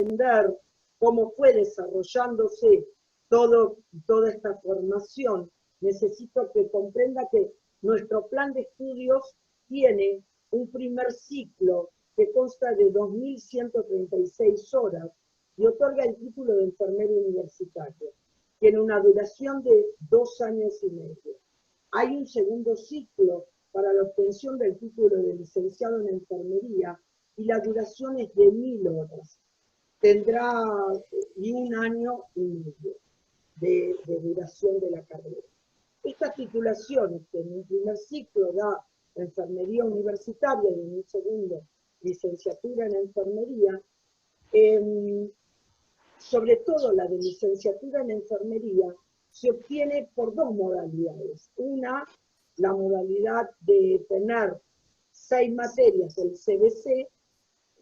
entender cómo fue desarrollándose toda esta formación, necesito que comprenda que nuestro plan de estudios tiene un primer ciclo que consta de 2.136 horas y otorga el título de enfermero universitario. Tiene una duración de 2 años y medio. Hay un segundo ciclo para la obtención del título de licenciado en enfermería y la duración es de 1.000 horas. Tendrá 1 año y medio de duración de la carrera. Estas titulaciones, que en un primer ciclo da enfermería universitaria y en un segundo licenciatura en enfermería, sobre todo la de licenciatura en enfermería, se obtiene por 2 modalidades. Una, la modalidad de tener 6 materias del CBC,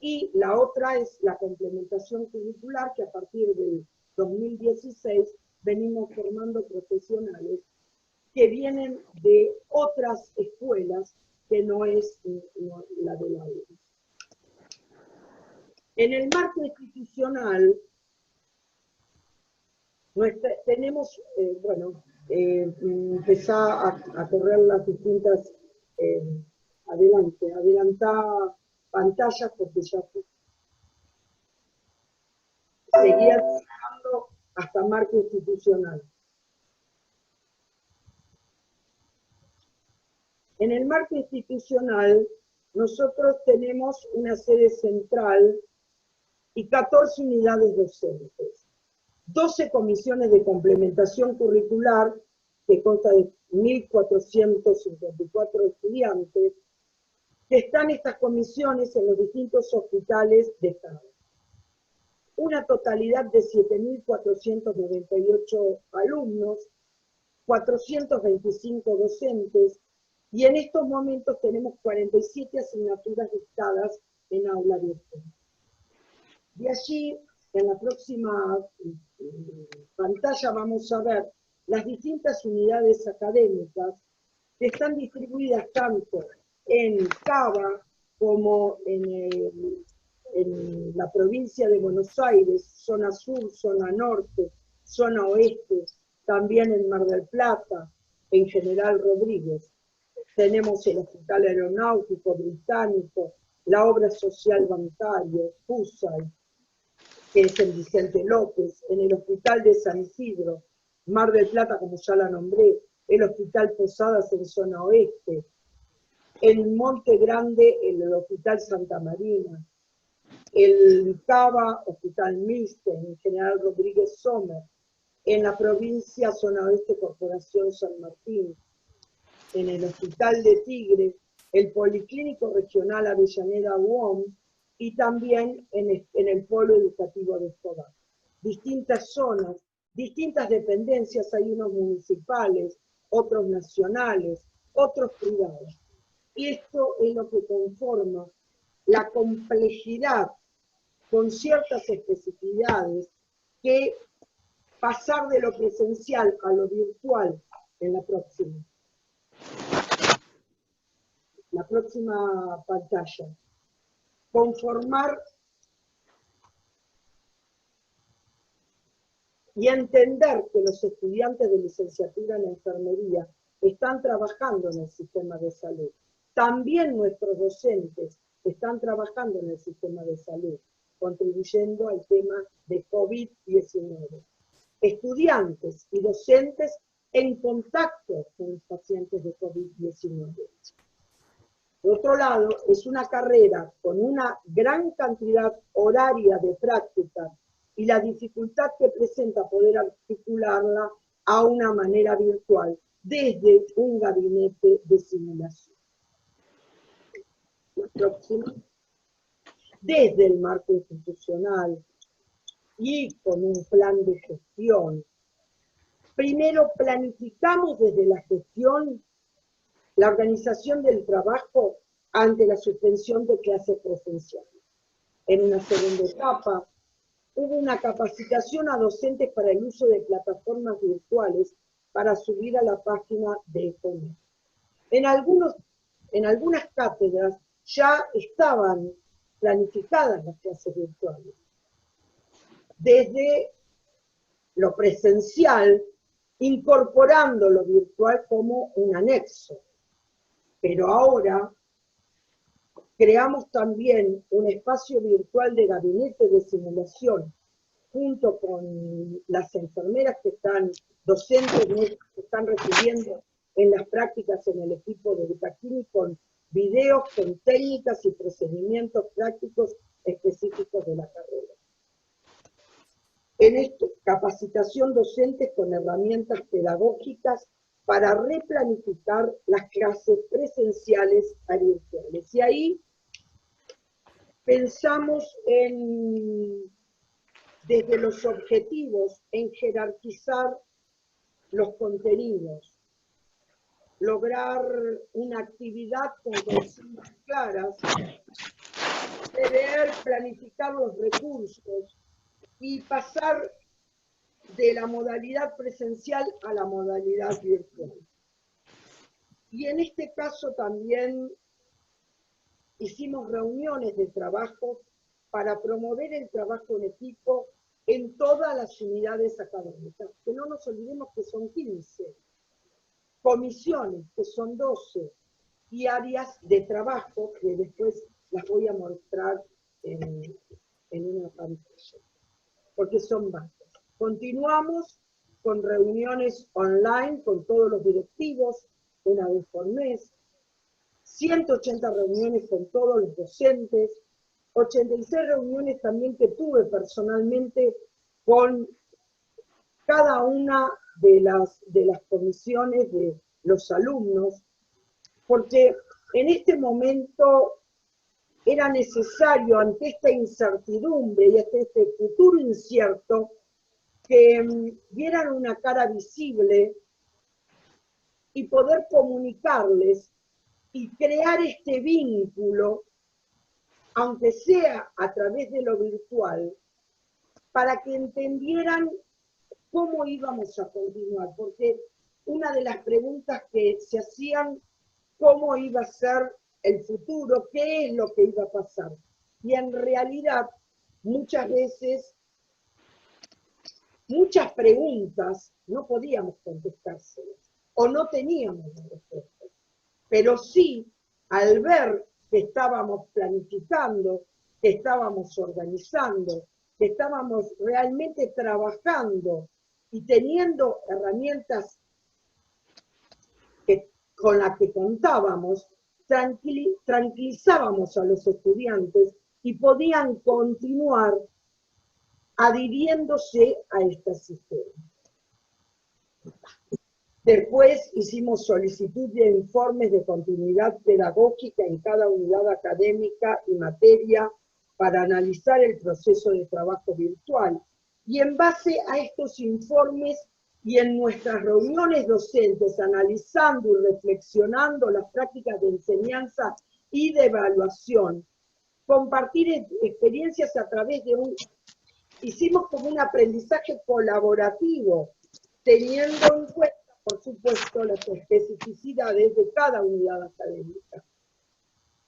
y la otra es la complementación curricular, que a partir del 2016 venimos formando profesionales que vienen de otras escuelas que no es la de la UNS. En el marco institucional, tenemos, empezá a correr las distintas, adelantá pantallas porque ya seguía trabajando hasta marco institucional. En el marco institucional, nosotros tenemos una sede central y 14 unidades docentes, 12 comisiones de complementación curricular, que consta de 1.454 estudiantes, que están estas comisiones en los distintos hospitales de Estado. Una totalidad de 7.498 alumnos, 425 docentes, y en estos momentos tenemos 47 asignaturas dictadas en aula virtual. De allí, en la próxima pantalla vamos a ver las distintas unidades académicas que están distribuidas tanto en Cava como en la provincia de Buenos Aires, zona sur, zona norte, zona oeste, también en Mar del Plata, en General Rodríguez. Tenemos el Hospital Aeronáutico Británico, la Obra Social Bancario, FUSAI, que es en Vicente López, en el Hospital de San Isidro, Mar del Plata, como ya la nombré, el Hospital Posadas en zona oeste, en Monte Grande, el Hospital Santa Marina, el Cava, Hospital Milstein, en General Rodríguez Sommer, en la provincia zona oeste, Corporación San Martín, en el Hospital de Tigre, el Policlínico Regional Avellaneda UOM, y también en el Polo Educativo de Escobar. Distintas zonas, distintas dependencias, hay unos municipales, otros nacionales, otros privados. Y esto es lo que conforma la complejidad con ciertas especificidades que pasar de lo presencial a lo virtual en la próxima pantalla. Conformar y entender que los estudiantes de licenciatura en enfermería están trabajando en el sistema de salud. También nuestros docentes están trabajando en el sistema de salud, contribuyendo al tema de COVID-19. Estudiantes y docentes en contacto con los pacientes de COVID-19. Por otro lado, es una carrera con una gran cantidad horaria de práctica y la dificultad que presenta poder articularla a una manera virtual desde un gabinete de simulación. La próxima. Desde el marco institucional y con un plan de gestión. Primero planificamos desde la gestión la organización del trabajo ante la suspensión de clases presenciales. En una segunda etapa, hubo una capacitación a docentes para el uso de plataformas virtuales para subir a la página de ECONET. En algunas cátedras ya estaban planificadas las clases virtuales. desde lo presencial, incorporando lo virtual como un anexo. Pero ahora creamos también un espacio virtual de gabinete de simulación, junto con las enfermeras que están, docentes que están recibiendo en las prácticas en el equipo de Betaquini, con videos, con técnicas y procedimientos prácticos específicos de la carrera. En esto, capacitación docente con herramientas pedagógicas para replanificar las clases presenciales a virtuales. Y ahí pensamos desde los objetivos, en jerarquizar los contenidos, lograr una actividad con consignas claras, prever, planificar los recursos y pasar de la modalidad presencial a la modalidad virtual. Y en este caso también hicimos reuniones de trabajo para promover el trabajo en equipo en todas las unidades académicas, que no nos olvidemos que son 15, comisiones, que son 12, y áreas de trabajo, que después las voy a mostrar en una pantalla, porque son varias. Continuamos con reuniones online con todos los directivos, una vez por mes, 180 reuniones con todos los docentes, 86 reuniones también que tuve personalmente con cada una de las comisiones de los alumnos, porque en este momento era necesario, ante esta incertidumbre y ante este futuro incierto, que dieran una cara visible y poder comunicarles y crear este vínculo, aunque sea a través de lo virtual, para que entendieran cómo íbamos a continuar, porque una de las preguntas que se hacían, cómo iba a ser el futuro, qué es lo que iba a pasar. Y en realidad, muchas veces, muchas preguntas no podíamos contestárselas, o no teníamos la respuesta. Pero sí, al ver que estábamos planificando, que estábamos organizando, que estábamos realmente trabajando y teniendo herramientas con las que contábamos, tranquilizábamos a los estudiantes y podían continuar adhiriéndose a este sistema. Después hicimos solicitud de informes de continuidad pedagógica en cada unidad académica y materia para analizar el proceso de trabajo virtual. Y en base a estos informes y en nuestras reuniones docentes, analizando y reflexionando las prácticas de enseñanza y de evaluación, compartir experiencias a través de hicimos como un aprendizaje colaborativo, teniendo en cuenta, por supuesto, las especificidades de cada unidad académica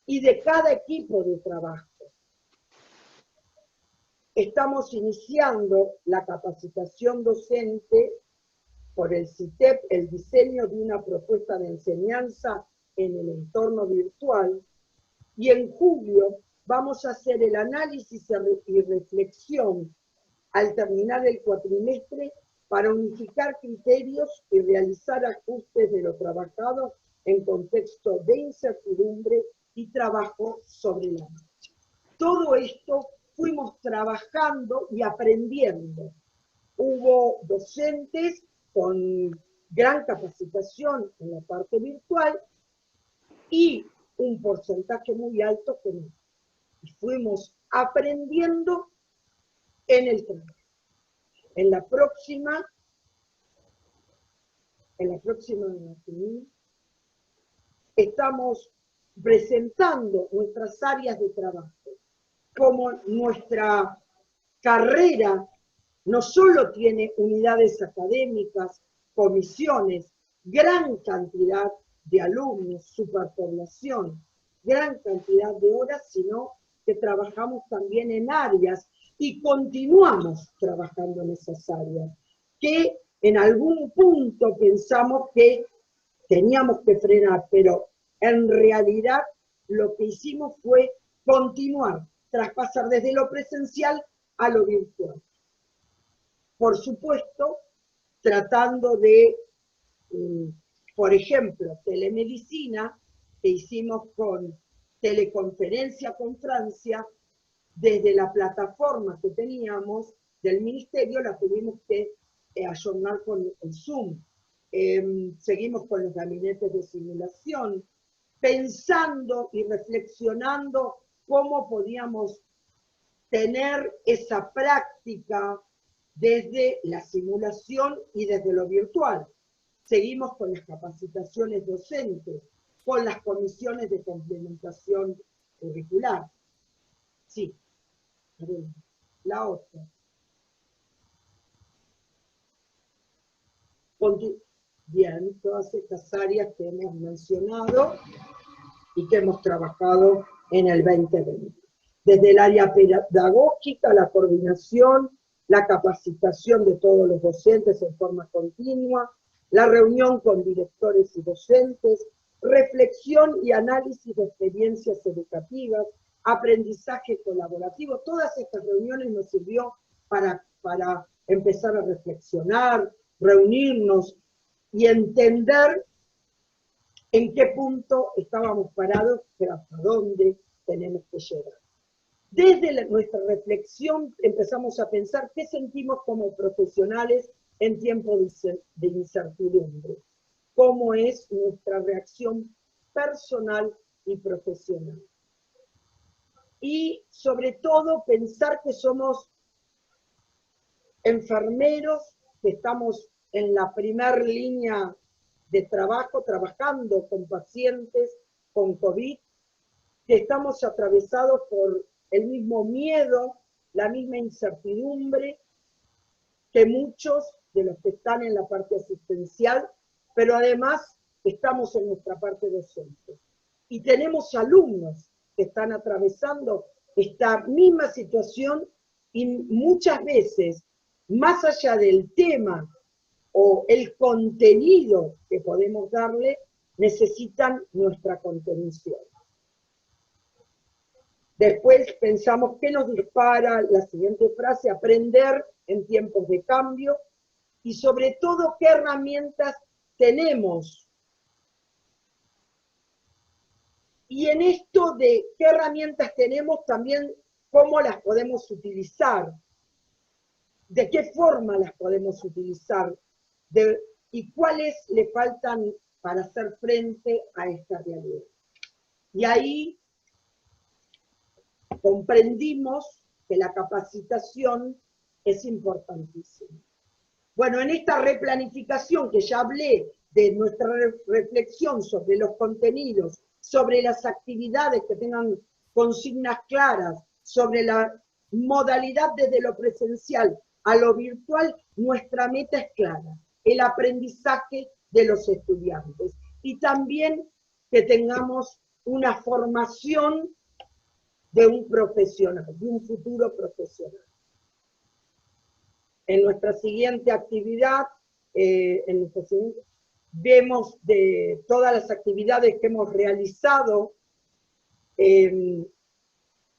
y de cada equipo de trabajo. Estamos iniciando la capacitación docente por el CITEP, el diseño de una propuesta de enseñanza en el entorno virtual, y en julio vamos a hacer el análisis y reflexión al terminar el cuatrimestre para unificar criterios y realizar ajustes de lo trabajado en contexto de incertidumbre y trabajo sobre la marcha. Todo esto fuimos trabajando y aprendiendo. Hubo docentes con gran capacitación en la parte virtual y un porcentaje muy alto que no. Y fuimos aprendiendo en el trabajo. En la próxima estamos presentando nuestras áreas de trabajo, como nuestra carrera no solo tiene unidades académicas, comisiones, gran cantidad de alumnos, superpoblación, gran cantidad de horas, sino que trabajamos también en áreas y continuamos trabajando en esas áreas, que en algún punto pensamos que teníamos que frenar, pero en realidad lo que hicimos fue continuar, traspasar desde lo presencial a lo virtual. Por supuesto, tratando de, por ejemplo, telemedicina, que hicimos con teleconferencia con Francia, desde la plataforma que teníamos del ministerio la tuvimos que ayornar con el Zoom. Seguimos con los gabinetes de simulación, pensando y reflexionando cómo podíamos tener esa práctica desde la simulación y desde lo virtual. Seguimos con las capacitaciones docentes, con las comisiones de complementación curricular. Sí, la otra. Bien, todas estas áreas que hemos mencionado y que hemos trabajado en el 2020. Desde el área pedagógica, la coordinación, la capacitación de todos los docentes en forma continua, la reunión con directores y docentes, reflexión y análisis de experiencias educativas, aprendizaje colaborativo. Todas estas reuniones nos sirvió para empezar a reflexionar, reunirnos y entender en qué punto estábamos parados, pero hasta dónde tenemos que llegar. Desde nuestra reflexión empezamos a pensar qué sentimos como profesionales en tiempos de incertidumbre, cómo es nuestra reacción personal y profesional. Y sobre todo pensar que somos enfermeros, que estamos en la primera línea de trabajo, trabajando con pacientes con COVID, que estamos atravesados por el mismo miedo, la misma incertidumbre que muchos de los que están en la parte asistencial, pero además estamos en nuestra parte docente. Y tenemos alumnos que están atravesando esta misma situación y muchas veces, más allá del tema o el contenido que podemos darle, necesitan nuestra contención. Después pensamos qué nos dispara la siguiente frase: aprender en tiempos de cambio, y sobre todo qué herramientas tenemos. Y en esto de qué herramientas tenemos, también cómo las podemos utilizar, de qué forma las podemos utilizar, y cuáles le faltan para hacer frente a esta realidad. Y ahí comprendimos que la capacitación es importantísima. Bueno, en esta replanificación que ya hablé de nuestra reflexión sobre los contenidos, sobre las actividades que tengan consignas claras, sobre la modalidad desde lo presencial a lo virtual, nuestra meta es clara: el aprendizaje de los estudiantes. Y también que tengamos una formación de un profesional, de un futuro profesional. En nuestra siguiente actividad, vemos de todas las actividades que hemos realizado,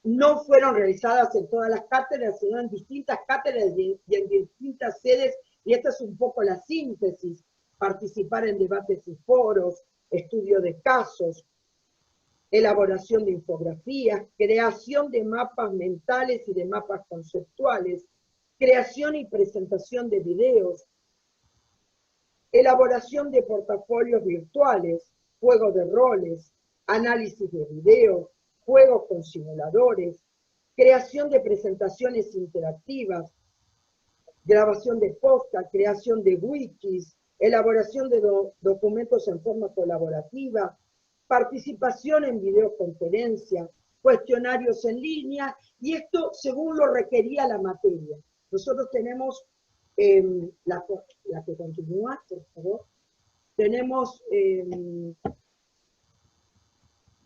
no fueron realizadas en todas las cátedras, sino en distintas cátedras y en distintas sedes, y esta es un poco la síntesis: participar en debates y foros, estudio de casos, elaboración de infografías, creación de mapas mentales y de mapas conceptuales, creación y presentación de videos, elaboración de portafolios virtuales, juegos de roles, análisis de videos, juegos con simuladores, creación de presentaciones interactivas, grabación de podcast, creación de wikis, elaboración de documentos en forma colaborativa, participación en videoconferencias, cuestionarios en línea, y esto según lo requería la materia. Nosotros tenemos, la que continúa, por favor, tenemos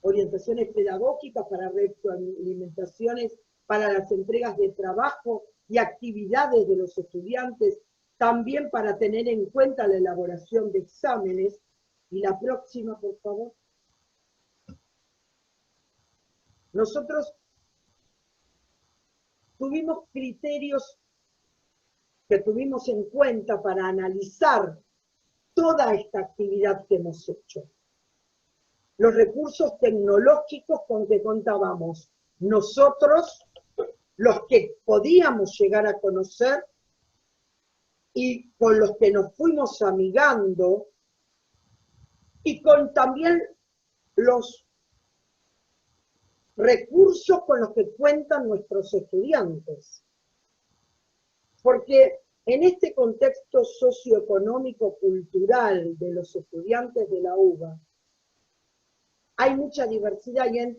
orientaciones pedagógicas para retroalimentaciones para las entregas de trabajo y actividades de los estudiantes, también para tener en cuenta la elaboración de exámenes. Y la próxima, por favor. Nosotros tuvimos criterios que tuvimos en cuenta para analizar toda esta actividad que hemos hecho. Los recursos tecnológicos con que contábamos nosotros, los que podíamos llegar a conocer y con los que nos fuimos amigando, y con también los recursos con los que cuentan nuestros estudiantes. Porque en este contexto socioeconómico cultural de los estudiantes de la UBA, hay mucha diversidad y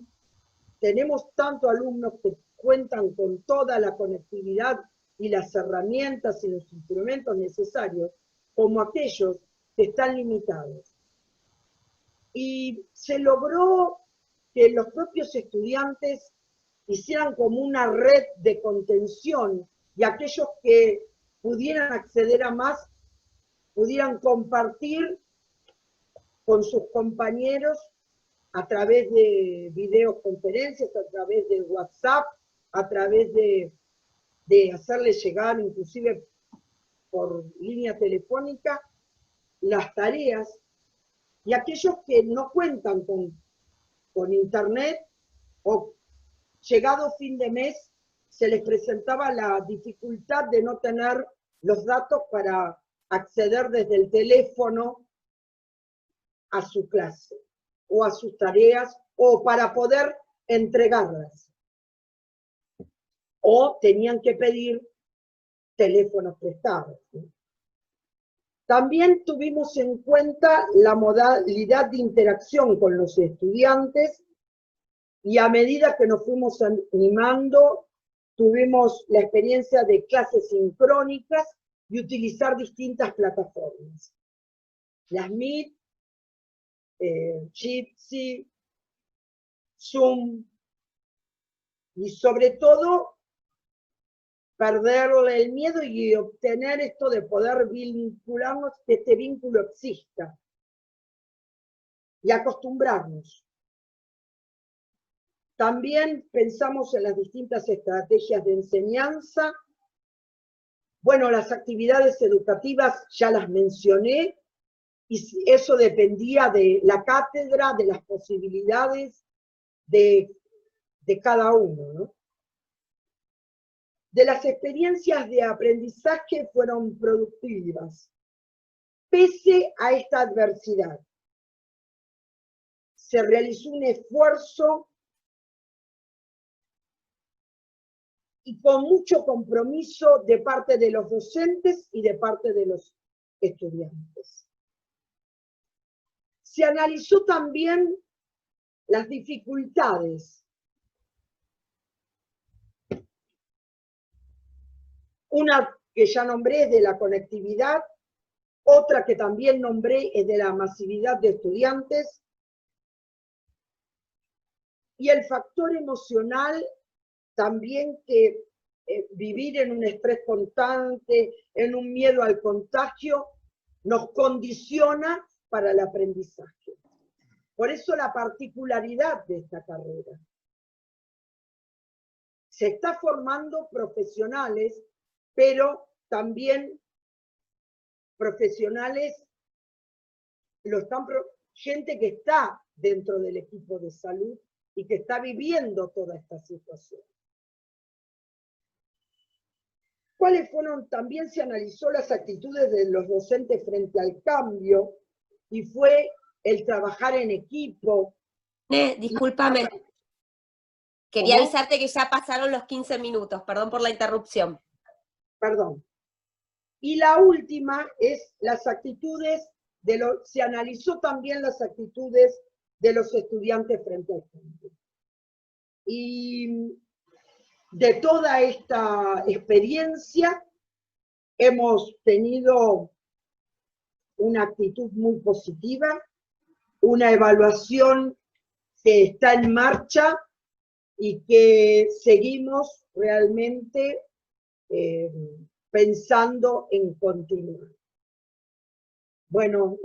tenemos tanto alumnos que cuentan con toda la conectividad y las herramientas y los instrumentos necesarios, como aquellos que están limitados. Y se logró que los propios estudiantes hicieran como una red de contención y aquellos que pudieran acceder a más, pudieran compartir con sus compañeros a través de videoconferencias, a través de WhatsApp, a través de hacerles llegar inclusive por línea telefónica las tareas, y aquellos que no cuentan con internet o llegado fin de mes se les presentaba la dificultad de no tener los datos para acceder desde el teléfono a su clase o a sus tareas o para poder entregarlas. O tenían que pedir teléfonos prestados. También tuvimos en cuenta la modalidad de interacción con los estudiantes y a medida que nos fuimos animando, tuvimos la experiencia de clases sincrónicas y utilizar distintas plataformas. Las Meet, Jitsi, Zoom, y sobre todo perderle el miedo y obtener esto de poder vincularnos, que este vínculo exista, y acostumbrarnos. También pensamos en las distintas estrategias de enseñanza. Bueno, las actividades educativas ya las mencioné, y eso dependía de la cátedra, de las posibilidades de cada uno, ¿no? De las experiencias de aprendizaje fueron productivas, pese a esta adversidad. Se realizó un esfuerzo y con mucho compromiso de parte de los docentes y de parte de los estudiantes. Se analizó también las dificultades. Una que ya nombré es de la conectividad, otra que también nombré es de la masividad de estudiantes, y el factor emocional también, que vivir en un estrés constante, en un miedo al contagio, nos condiciona para el aprendizaje. Por eso la particularidad de esta carrera. Se está formando profesionales, pero también profesionales, gente que está dentro del equipo de salud y que está viviendo toda esta situación. ¿Cuáles fueron? También se analizó las actitudes de los docentes frente al cambio, y fue el trabajar en equipo. Discúlpame. Quería avisarte que ya pasaron los 15 minutos, perdón por la interrupción. Perdón. Y la última es las actitudes se analizó también las actitudes de los estudiantes frente al cambio. Y de toda esta experiencia hemos tenido una actitud muy positiva, una evaluación que está en marcha y que seguimos realmente pensando en continuar. Bueno,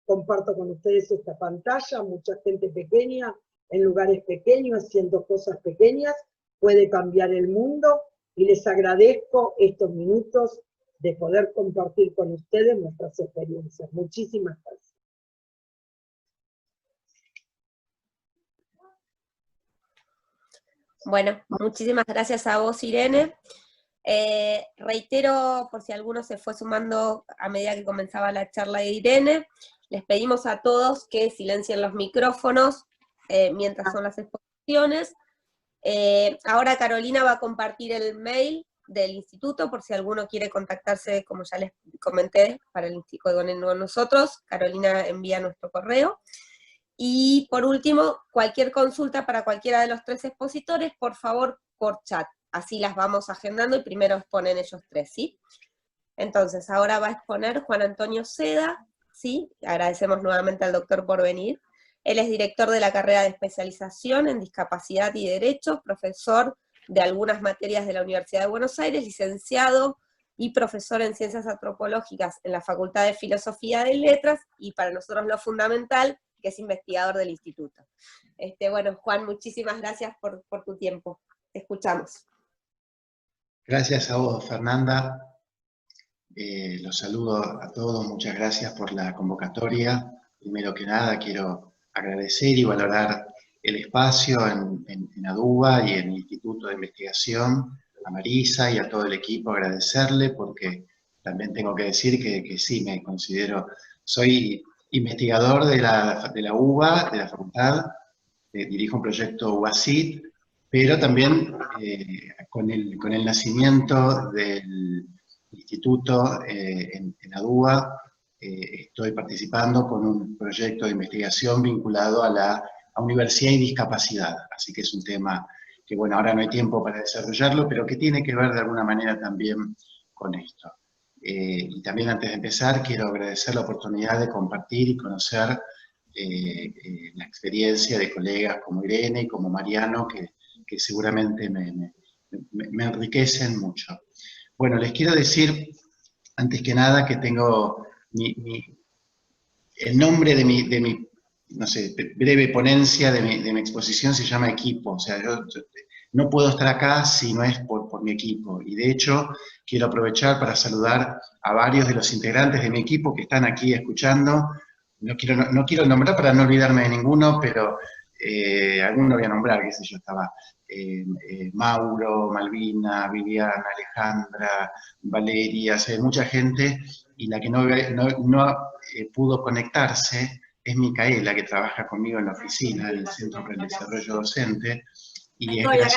comparto con ustedes esta pantalla, mucha gente pequeña, en lugares pequeños, haciendo cosas pequeñas, puede cambiar el mundo, y les agradezco estos minutos de poder compartir con ustedes nuestras experiencias. Muchísimas gracias. Bueno, muchísimas gracias a vos, Irene. Reitero, por si alguno se fue sumando a medida que comenzaba la charla de Irene, les pedimos a todos que silencien los micrófonos mientras son las exposiciones. Ahora Carolina va a compartir el mail del instituto, por si alguno quiere contactarse, como ya les comenté, para el instituto con nosotros. Carolina envía nuestro correo. Y por último, cualquier consulta para cualquiera de los tres expositores, por favor, por chat. Así las vamos agendando y primero exponen ellos tres, ¿sí? Entonces, ahora va a exponer Juan Antonio Seda, ¿sí? Agradecemos nuevamente al doctor por venir. Él es director de la carrera de especialización en discapacidad y derechos, profesor de algunas materias de la Universidad de Buenos Aires, licenciado y profesor en ciencias antropológicas en la Facultad de Filosofía de Letras, y para nosotros lo fundamental, que es investigador del instituto. Bueno, Juan, muchísimas gracias por tu tiempo. Te escuchamos. Gracias a vos, Fernanda. Los saludo a todos, muchas gracias por la convocatoria. Primero que nada, quiero agradecer y valorar el espacio en ADUBA y en el Instituto de Investigación, a Marisa y a todo el equipo, agradecerle, porque también tengo que decir que sí, me considero, soy investigador de la UBA, de la facultad, dirijo un proyecto UBACIT, pero también con el nacimiento del instituto en ADUBA, estoy participando con un proyecto de investigación vinculado a universidad y discapacidad, así que es un tema que, bueno, ahora no hay tiempo para desarrollarlo, pero que tiene que ver de alguna manera también con esto. Y también antes de empezar, quiero agradecer la oportunidad de compartir y conocer la experiencia de colegas como Irene y como Mariano, que seguramente me enriquecen mucho. Bueno, les quiero decir, antes que nada, que tengo el nombre de mi no sé, breve ponencia de mi exposición se llama Equipo. O sea, yo no puedo estar acá si no es por mi equipo. Y de hecho, quiero aprovechar para saludar a varios de los integrantes de mi equipo que están aquí escuchando. No quiero nombrar para no olvidarme de ninguno, pero alguno voy a nombrar, qué sé yo, estaba Mauro, Malvina, Viviana, Alejandra, Valeria, mucha gente, y la que no pudo conectarse es Micaela, que trabaja conmigo en la oficina, en el Centro para el Desarrollo Docente. Y acá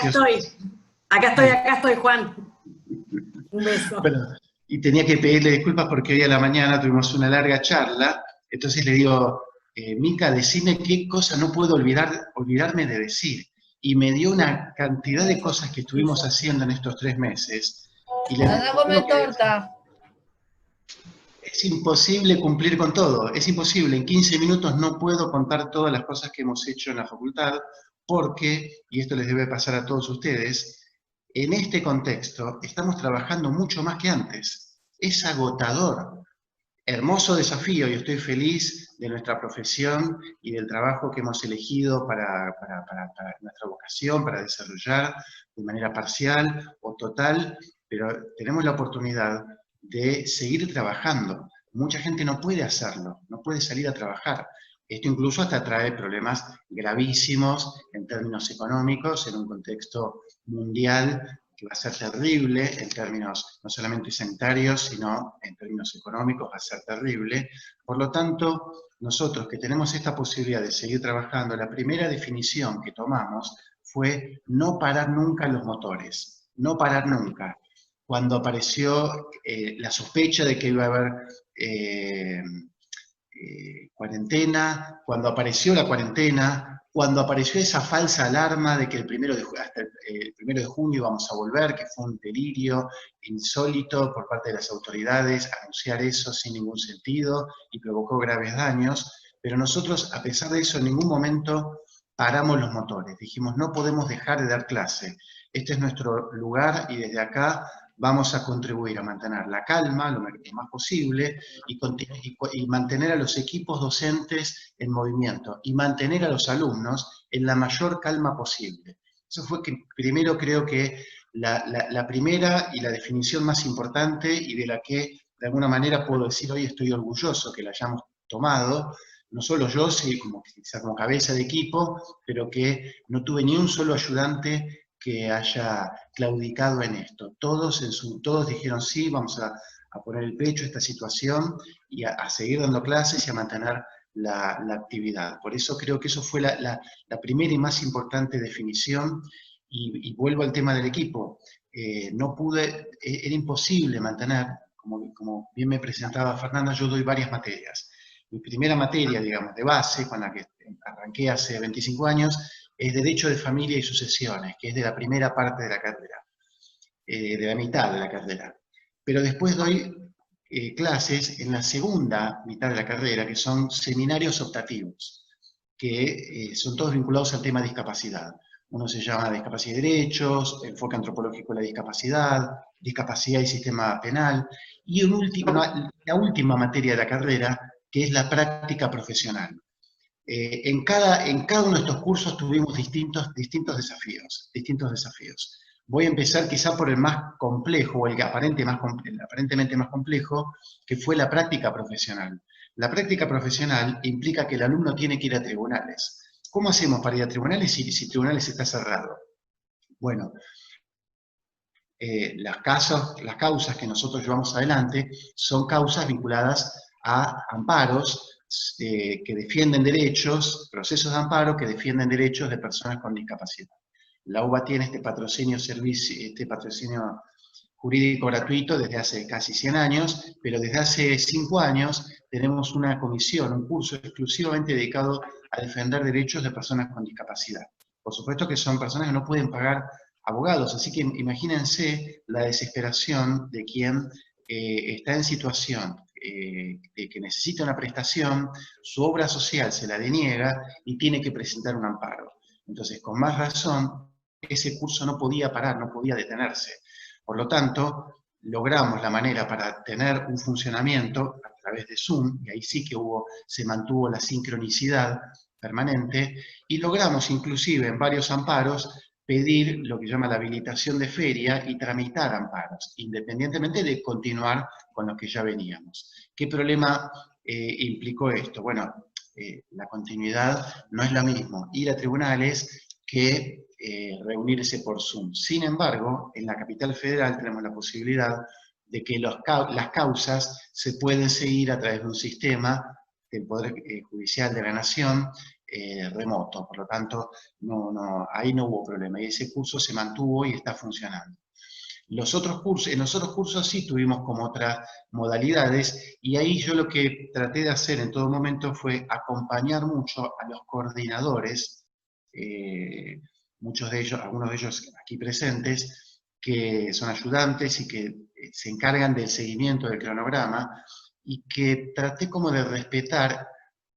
estoy, Juan. Un beso. Bueno, y tenía que pedirle disculpas porque hoy a la mañana tuvimos una larga charla, entonces le digo, Mica, decime qué cosa no puedo olvidarme de decir. Y me dio una cantidad de cosas que estuvimos haciendo en estos 3 meses. Y ¡Anda a comer torta! Es imposible cumplir con todo, es imposible. En 15 minutos no puedo contar todas las cosas que hemos hecho en la facultad, porque, y esto les debe pasar a todos ustedes, en este contexto estamos trabajando mucho más que antes. Es agotador. Hermoso desafío, y estoy feliz de nuestra profesión y del trabajo que hemos elegido para nuestra vocación, para desarrollar de manera parcial o total, pero tenemos la oportunidad de seguir trabajando. Mucha gente no puede hacerlo, no puede salir a trabajar. Esto incluso hasta trae problemas gravísimos en términos económicos, en un contexto mundial que va a ser terrible en términos no solamente sanitarios, sino en términos económicos va a ser terrible. Por lo tanto, nosotros que tenemos esta posibilidad de seguir trabajando, la primera definición que tomamos fue no parar nunca los motores, no parar nunca. Cuando apareció la sospecha de que iba a haber cuarentena, cuando apareció la cuarentena, cuando apareció esa falsa alarma de que hasta el 1 de junio íbamos a volver, que fue un delirio insólito por parte de las autoridades, anunciar eso sin ningún sentido y provocó graves daños, pero nosotros, a pesar de eso, en ningún momento paramos los motores. Dijimos, no podemos dejar de dar clase. Este es nuestro lugar y desde acá vamos a contribuir a mantener la calma lo más posible y mantener a los equipos docentes en movimiento y mantener a los alumnos en la mayor calma posible. Eso fue que primero creo que la primera y la definición más importante y de la que de alguna manera puedo decir hoy estoy orgulloso que la hayamos tomado, no solo yo, sí, quizá como cabeza de equipo, pero que no tuve ni un solo ayudante que haya claudicado en esto. Todos dijeron sí, vamos a poner el pecho a esta situación y a seguir dando clases y a mantener la actividad. Por eso creo que eso fue la primera y más importante definición. Y vuelvo al tema del equipo. Era imposible mantener, como bien me presentaba Fernanda, yo doy varias materias. Mi primera materia, digamos, de base, con la que arranqué hace 25 años, es Derecho de Familia y Sucesiones, que es de la primera parte de la carrera, de la mitad de la carrera. Pero después doy clases en la segunda mitad de la carrera, que son seminarios optativos, que son todos vinculados al tema de discapacidad. Uno se llama Discapacidad y Derechos, Enfoque Antropológico de la Discapacidad, Discapacidad y Sistema Penal, y la última materia de la carrera, que es la práctica profesional. En cada uno de estos cursos tuvimos distintos desafíos. Voy a empezar quizá por el más complejo, o el aparentemente más complejo, que fue la práctica profesional. La práctica profesional implica que el alumno tiene que ir a tribunales. ¿Cómo hacemos para ir a tribunales si tribunales está cerrado? Bueno, las causas que nosotros llevamos adelante son causas vinculadas a amparos que defienden derechos, procesos de amparo que defienden derechos de personas con discapacidad. La UBA tiene este patrocinio jurídico gratuito desde hace casi 100 años, pero desde hace 5 años tenemos una comisión, un curso exclusivamente dedicado a defender derechos de personas con discapacidad. Por supuesto que son personas que no pueden pagar abogados, así que imagínense la desesperación de quien está en situación de que necesita una prestación, su obra social se la deniega y tiene que presentar un amparo. Entonces, con más razón, ese curso no podía parar, no podía detenerse. Por lo tanto, logramos la manera para tener un funcionamiento a través de Zoom, y ahí sí que se mantuvo la sincronicidad permanente, y logramos inclusive en varios amparos pedir lo que llama la habilitación de feria y tramitar amparos, independientemente de continuar con lo que ya veníamos. ¿Qué problema implicó esto? Bueno, la continuidad no es lo mismo ir a tribunales que reunirse por Zoom. Sin embargo, en la capital federal tenemos la posibilidad de que las causas se pueden seguir a través de un sistema del Poder Judicial de la Nación remoto. Por lo tanto, ahí no hubo problema. Y ese curso se mantuvo y está funcionando. En los otros cursos sí tuvimos como otras modalidades, y ahí yo lo que traté de hacer en todo momento fue acompañar mucho a los coordinadores, algunos de ellos aquí presentes, que son ayudantes y que se encargan del seguimiento del cronograma, y que traté como de respetar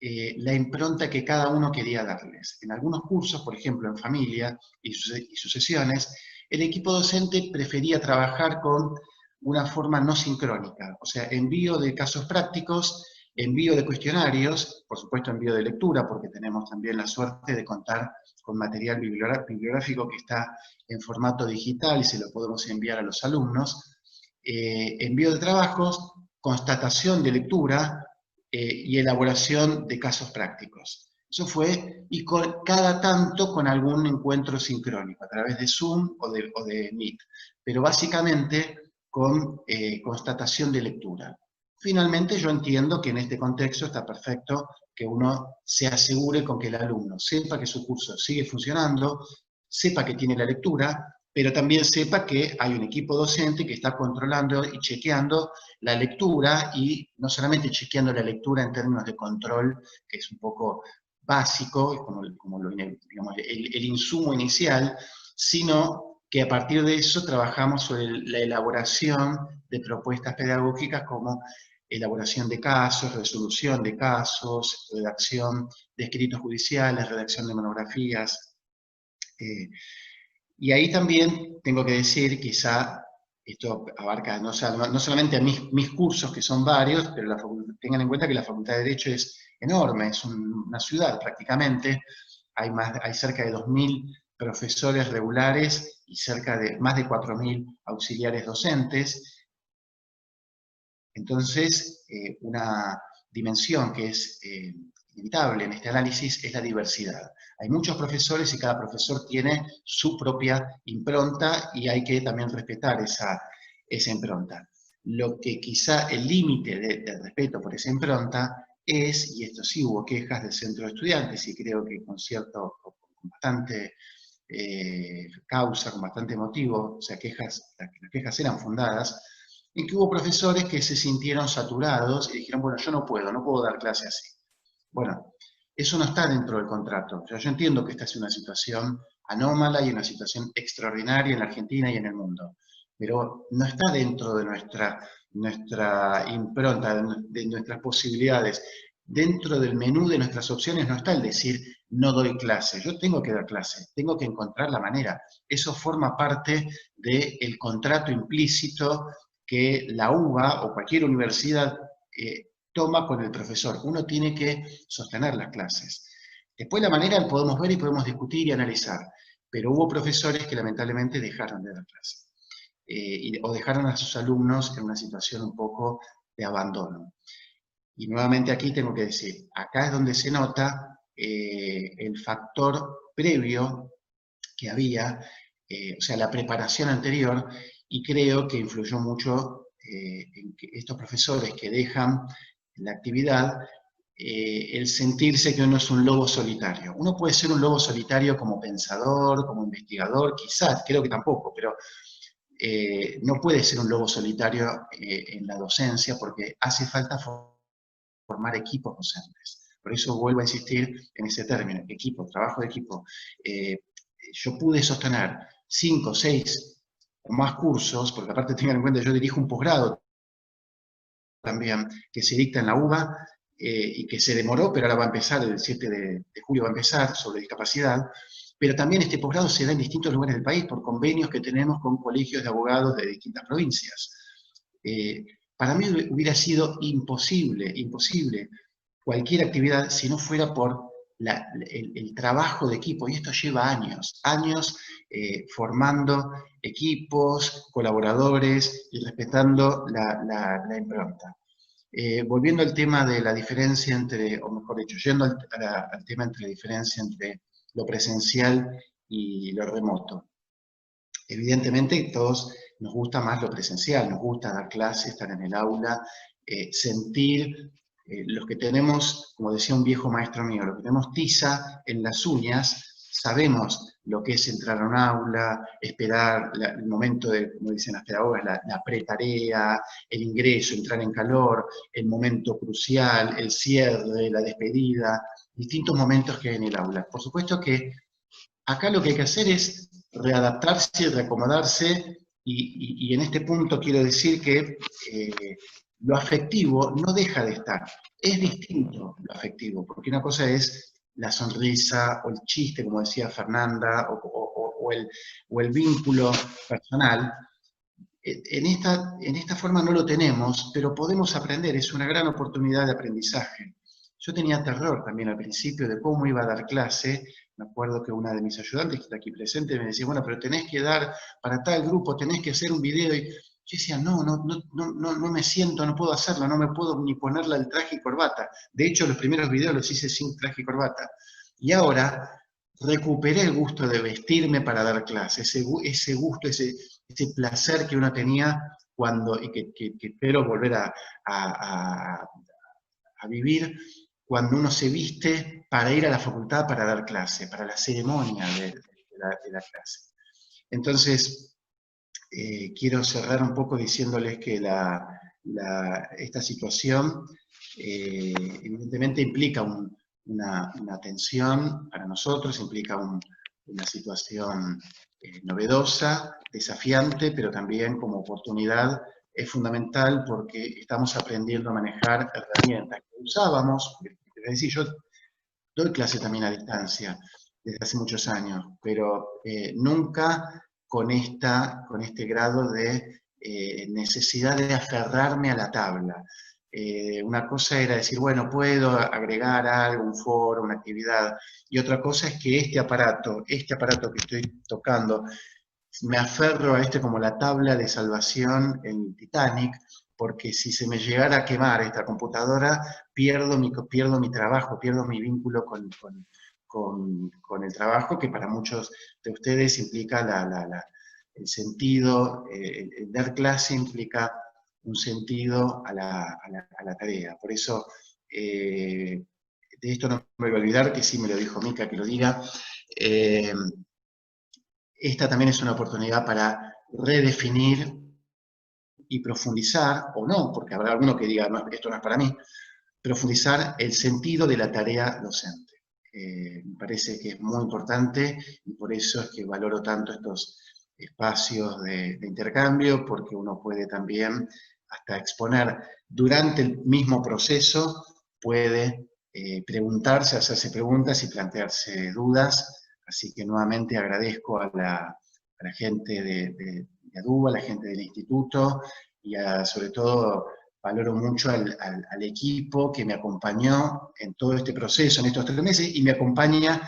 la impronta que cada uno quería darles. En algunos cursos, por ejemplo en familia y sucesiones, el equipo docente prefería trabajar con una forma no sincrónica, o sea, envío de casos prácticos, envío de cuestionarios, por supuesto envío de lectura, porque tenemos también la suerte de contar con material bibliográfico que está en formato digital y se lo podemos enviar a los alumnos, envío de trabajos, constatación de lectura y elaboración de casos prácticos. Eso fue, y cada tanto con algún encuentro sincrónico, a través de Zoom o de Meet, pero básicamente con constatación de lectura. Finalmente, yo entiendo que en este contexto está perfecto que uno se asegure con que el alumno sepa que su curso sigue funcionando, sepa que tiene la lectura, pero también sepa que hay un equipo docente que está controlando y chequeando la lectura, y no solamente chequeando la lectura en términos de control, que es un poco básico, como digamos, el insumo inicial, sino que a partir de eso trabajamos sobre la elaboración de propuestas pedagógicas como elaboración de casos, resolución de casos, redacción de escritos judiciales, redacción de monografías. Y ahí también tengo que decir, quizá esto abarca no solamente a mis cursos, que son varios, pero tengan en cuenta que la Facultad de Derecho es enorme, es una ciudad prácticamente. Hay cerca de 2.000 profesores regulares y cerca de más de 4.000 auxiliares docentes. Entonces, una dimensión que es inevitable en este análisis es la diversidad. Hay muchos profesores y cada profesor tiene su propia impronta y hay que también respetar esa impronta. Lo que quizá el límite de respeto por esa impronta es, y esto sí hubo quejas del centro de estudiantes y creo que con bastante causa, con bastante motivo, o sea, las quejas eran fundadas, en que hubo profesores que se sintieron saturados y dijeron, bueno, yo no puedo dar clase así. Bueno, eso no está dentro del contrato. O sea, yo entiendo que esta es una situación anómala y una situación extraordinaria en la Argentina y en el mundo, pero no está dentro de nuestra impronta, de nuestras posibilidades. Dentro del menú de nuestras opciones no está el decir, no doy clase. Yo tengo que dar clase, tengo que encontrar la manera. Eso forma parte del contrato implícito que la UBA o cualquier universidad toma con el profesor. Uno tiene que sostener las clases. Después la manera la podemos ver y podemos discutir y analizar, pero hubo profesores que lamentablemente dejaron de dar clases. O dejaron a sus alumnos en una situación un poco de abandono. Y nuevamente aquí tengo que decir, acá es donde se nota el factor previo que había, o sea, la preparación anterior, y creo que influyó mucho en que estos profesores que dejan la actividad, el sentirse que uno es un lobo solitario. Uno puede ser un lobo solitario como pensador, como investigador, quizás, creo que tampoco, pero no puede ser un lobo solitario en la docencia porque hace falta formar equipos docentes. Por eso vuelvo a insistir en ese término, equipo, trabajo de equipo. Yo pude sostener 5, 6 o más cursos, porque aparte tengan en cuenta, yo dirijo un posgrado también, que se dicta en la UBA, y que se demoró, pero ahora va a empezar, el 7 de julio va a empezar, sobre discapacidad, pero también este posgrado se da en distintos lugares del país, por convenios que tenemos con colegios de abogados de distintas provincias. Para mí hubiera sido imposible cualquier actividad si no fuera por el trabajo de equipo, y esto lleva años formando equipos, colaboradores y respetando la impronta. Volviendo al tema de la diferencia entre, o mejor dicho, yendo al tema entre la diferencia entre lo presencial y lo remoto. Evidentemente todos nos gusta más lo presencial, nos gusta dar clases, estar en el aula, sentir. Los que tenemos, como decía un viejo maestro mío, los que tenemos tiza en las uñas, sabemos lo que es entrar a un aula, esperar el momento de, como dicen las pedagogas, la pretarea, el ingreso, entrar en calor, el momento crucial, el cierre, la despedida, distintos momentos que hay en el aula. Por supuesto que acá lo que hay que hacer es readaptarse, reacomodarse, y en este punto quiero decir que lo afectivo no deja de estar. Es distinto lo afectivo, porque una cosa es la sonrisa o el chiste, como decía Fernanda, o el vínculo personal. En esta forma no lo tenemos, pero podemos aprender, es una gran oportunidad de aprendizaje. Yo tenía terror también al principio de cómo iba a dar clase. Me acuerdo que una de mis ayudantes, que está aquí presente, me decía, bueno, pero tenés que dar para tal grupo, tenés que hacer un video. Y yo decía, no me siento, no puedo hacerlo, no me puedo ni ponerle el traje y corbata. De hecho, los primeros videos los hice sin traje y corbata. Y ahora recuperé el gusto de vestirme para dar clase, ese gusto, ese placer que uno tenía cuando, y que espero volver a vivir, cuando uno se viste para ir a la facultad para dar clase, para la ceremonia de la clase. Entonces, quiero cerrar un poco diciéndoles que esta situación evidentemente implica una tensión para nosotros, implica una situación novedosa, desafiante, pero también como oportunidad es fundamental porque estamos aprendiendo a manejar herramientas que usábamos. Es decir, yo doy clase también a distancia desde hace muchos años, pero nunca con este grado de necesidad de aferrarme a la tabla. Una cosa era decir, bueno, puedo agregar algo, un foro, una actividad, y otra cosa es que este aparato que estoy tocando, me aferro a como la tabla de salvación en Titanic, porque si se me llegara a quemar esta computadora, pierdo mi trabajo, pierdo mi vínculo con el trabajo, que para muchos de ustedes implica el sentido, el dar clase implica un sentido a la tarea. Por eso, de esto no me voy a olvidar, que sí me lo dijo Mica, que lo diga. Esta también es una oportunidad para redefinir y profundizar, o no, porque habrá alguno que diga, no, esto no es para mí, profundizar el sentido de la tarea docente. Me parece que es muy importante y por eso es que valoro tanto estos espacios de intercambio, porque uno puede también hasta exponer durante el mismo proceso, puede preguntarse, hacerse preguntas y plantearse dudas. Así que nuevamente agradezco a la gente de ADUBA, a la gente del instituto, y sobre todo valoro mucho al equipo que me acompañó en todo este proceso, en estos 3 meses, y me acompaña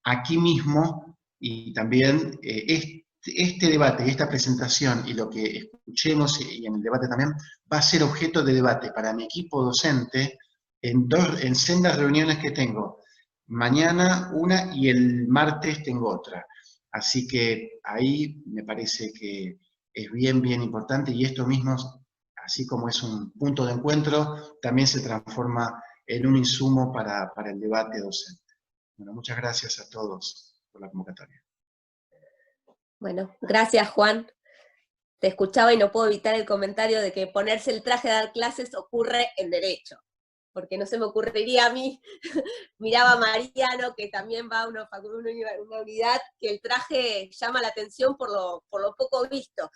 aquí mismo, y también este debate, esta presentación, y lo que escuchemos, y en el debate también, va a ser objeto de debate para mi equipo docente en sendas reuniones que tengo. Mañana una y el martes tengo otra. Así que ahí me parece que es bien importante, y esto mismo, así como es un punto de encuentro, también se transforma en un insumo para el debate docente. Bueno, muchas gracias a todos por la convocatoria. Bueno, gracias, Juan. Te escuchaba y no puedo evitar el comentario de que ponerse el traje de dar clases ocurre en derecho, porque no se me ocurriría a mí. Miraba a Mariano, que también va a una unidad, que el traje llama la atención por lo poco visto.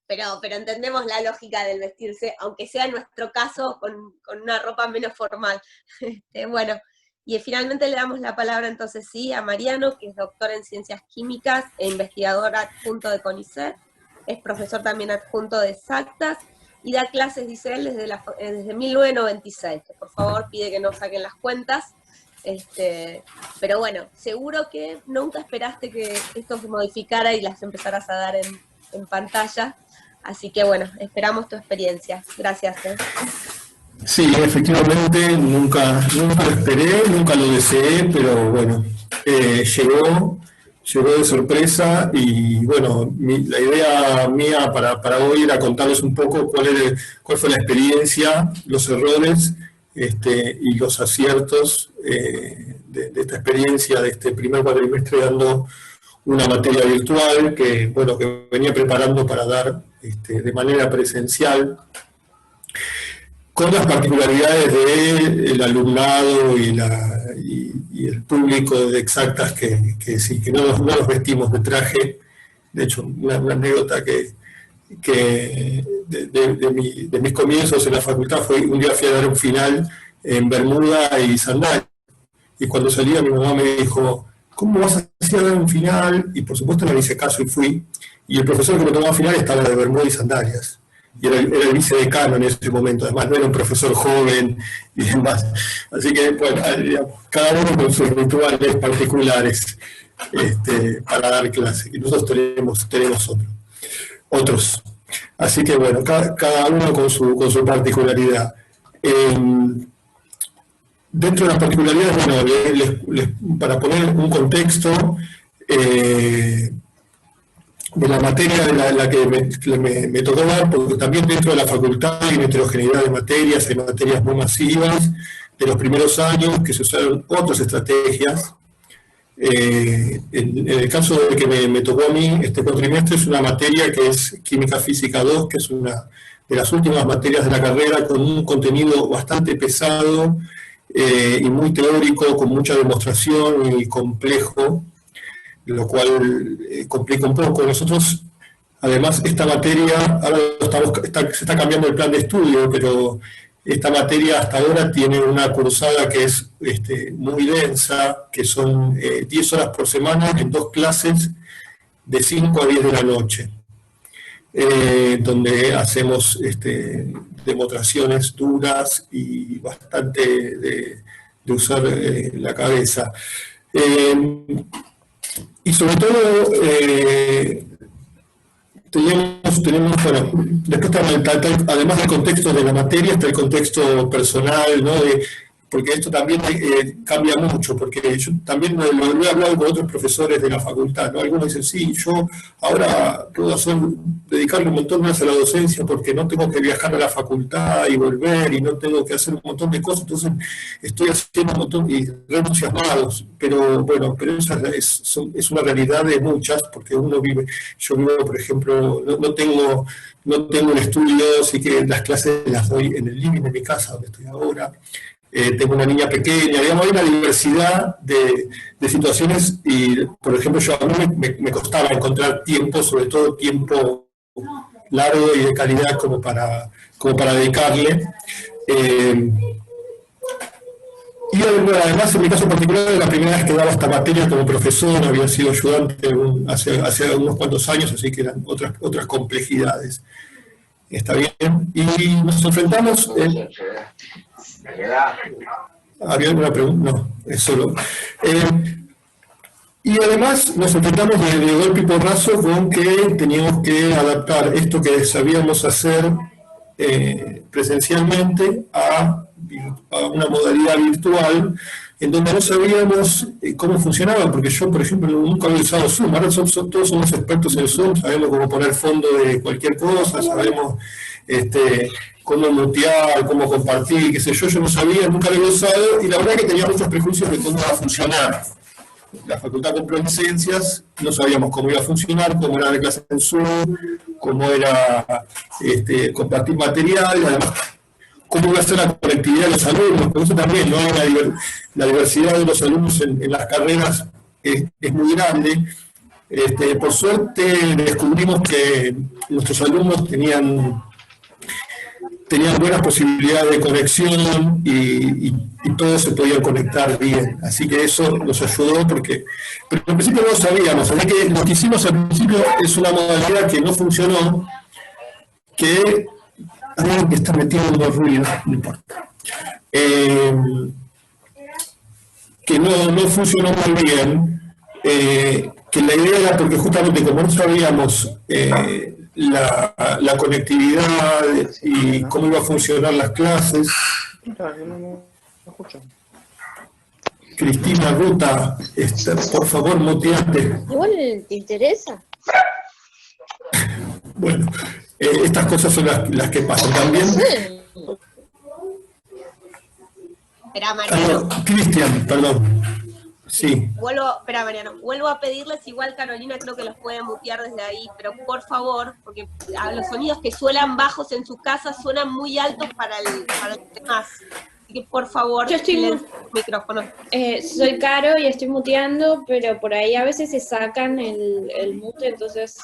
Pero entendemos la lógica del vestirse, aunque sea en nuestro caso con una ropa menos formal. Bueno, y finalmente le damos la palabra entonces sí a Mariano, que es doctor en Ciencias Químicas e investigador adjunto de CONICET, es profesor también adjunto de Exactas, y da clases, dice él, desde 1996, que por favor pide que no saquen las cuentas. Pero bueno, seguro que nunca esperaste que esto se modificara y las empezaras a dar en pantalla. Así que bueno, esperamos tu experiencia. Gracias. Sí, efectivamente, nunca lo esperé, nunca lo deseé, pero bueno, llegó de sorpresa, y bueno, la idea mía para hoy era contarles un poco cuál fue la experiencia, los errores y los aciertos de esta experiencia, de este primer cuatrimestre dando una materia virtual que venía preparando para dar de manera presencial, con las particularidades del alumnado y el público de Exactas que sí, que no nos vestimos de traje. De hecho, una anécdota que de mis comienzos en la facultad fue: un día fui a dar un final en bermuda y sandalias, y cuando salía mi mamá me dijo: ¿cómo vas a dar un final? Y por supuesto no le hice caso y fui, y el profesor que me tomaba final estaba de bermuda y sandalias, y era el vicedecano en ese momento, además no era un profesor joven y demás. Así que, bueno, cada uno con sus rituales particulares para dar clase, y nosotros tenemos otros. Así que, bueno, cada uno con su particularidad. Dentro de las particularidades, bueno, para poner un contexto de la materia de la que me tocó dar, porque también dentro de la facultad hay una heterogeneidad de materias, hay materias muy masivas de los primeros años que se usaron otras estrategias. En el caso de que me tocó a mí este cuatrimestre, es una materia que es Química Física 2, que es una de las últimas materias de la carrera, con un contenido bastante pesado y muy teórico, con mucha demostración y complejo, lo cual complica un poco. Nosotros Además, esta materia, ahora se está cambiando el plan de estudio, pero esta materia hasta ahora tiene una cursada que es muy densa, que son 10 horas por semana en 2 clases de 5 a 10 de la noche, donde hacemos demostraciones duras y bastante de usar la cabeza. Y sobre todo, bueno, después además del contexto de la materia, está el contexto personal, ¿no? Porque esto también cambia mucho, porque yo también lo he hablado con otros profesores de la facultad, ¿no? Algunos dicen, sí, yo ahora puedo dedicarle un montón más a la docencia porque no tengo que viajar a la facultad y volver y no tengo que hacer un montón de cosas, entonces estoy haciendo un montón y re entusiasmados, pero bueno, pero esa es una realidad de muchas, porque yo vivo, por ejemplo, no tengo un estudio, así que las clases las doy en el living de mi casa, donde estoy ahora. Tengo una niña pequeña, digamos, hay una diversidad de situaciones y, por ejemplo, a mí me costaba encontrar tiempo, sobre todo tiempo largo y de calidad como para dedicarle. Y además, en mi caso particular, la primera vez que daba esta materia como profesor, había sido ayudante hace unos cuantos años, así que eran otras complejidades. ¿Está bien? Y nos enfrentamos... ¿Había alguna pregunta? No, es solo. Y además nos enfrentamos de golpe y porrazo con que teníamos que adaptar esto que sabíamos hacer presencialmente a una modalidad virtual en donde no sabíamos cómo funcionaba, porque yo, por ejemplo, nunca había usado Zoom. Ahora todos somos expertos en Zoom, sabemos cómo poner fondo de cualquier cosa, sabemos cómo mutear, cómo compartir, qué sé yo no sabía, nunca lo había usado, y la verdad que tenía muchos prejuicios de cómo iba a funcionar. La facultad compró licencias, no sabíamos cómo iba a funcionar, cómo era la clase en Zoom, cómo era compartir material, y además cómo iba a ser la conectividad de los alumnos, por eso también, ¿no? La diversidad de los alumnos en las carreras es muy grande. Por suerte descubrimos que nuestros alumnos tenían buenas posibilidades de conexión y todos se podían conectar bien. Así que eso nos ayudó pero al principio no lo sabíamos. Así que lo que hicimos al principio es una modalidad que no funcionó, que alguien que está metiendo ruido, no importa. Que no funcionó muy bien, que la idea era porque justamente como no sabíamos la conectividad y cómo iba a funcionar las clases. Cristina Ruta, por favor, muteate. Igual te interesa. Bueno, estas cosas son las que pasan también. Espera, Mariano. Cristian, perdón. Sí. Mariano, vuelvo a pedirles, igual Carolina creo que los puede mutear desde ahí, pero por favor, porque los sonidos que suenan bajos en sus casas suenan muy altos para los demás. Así que por favor, yo estoy el micrófono. Soy Caro y estoy muteando, pero por ahí a veces se sacan el mute, entonces...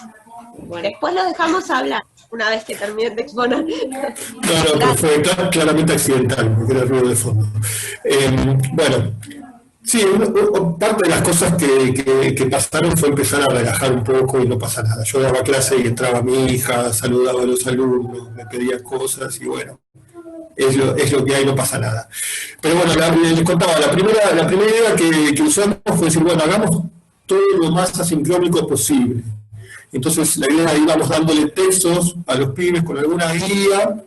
Bueno. Después lo dejamos hablar, una vez que terminen de exponer. No, pero fue claramente accidental, porque era ruido de fondo. Bueno... Sí, parte de las cosas que pasaron fue empezar a relajar un poco y no pasa nada. Yo daba clase y entraba mi hija, saludaba a los alumnos, me pedía cosas y bueno, es lo que hay, no pasa nada. Pero bueno, les contaba, la primera idea que usamos fue decir, bueno, hagamos todo lo más asincrónico posible. Entonces la idea íbamos dándole textos a los pibes con alguna guía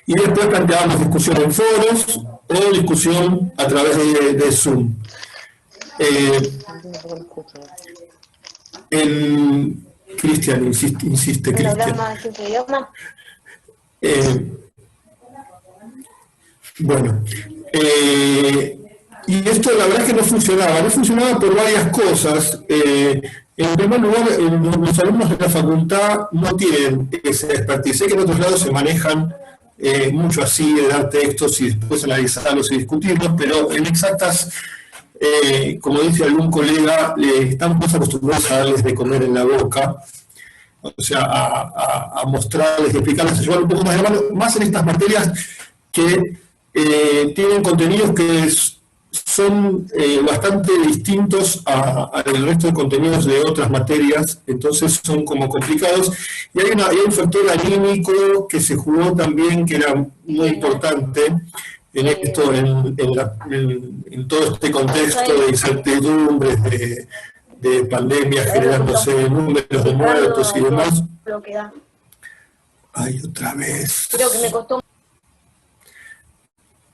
y después planteábamos discusión en foros o discusión a través de Zoom. Cristian, insiste Cristian. Bueno, y esto la verdad es que no funcionaba por varias cosas. En primer lugar, los alumnos de la facultad no tienen ese expertise. Sé que en otros lados se manejan mucho así, de dar textos y después analizarlos y discutirlos, pero en exactas, como dice algún colega, estamos más acostumbrados a darles de comer en la boca. o sea, a mostrarles, explicarles, a llevar un poco más de mano, más en estas materias que tienen contenidos que son bastante distintos al resto de contenidos de otras materias, entonces son como complicados. Y hay un factor anímico que se jugó también, que era muy importante en esto, en todo este contexto de incertidumbres, de pandemias generándose números de muertos y demás. Ay, otra vez. Creo que me costó.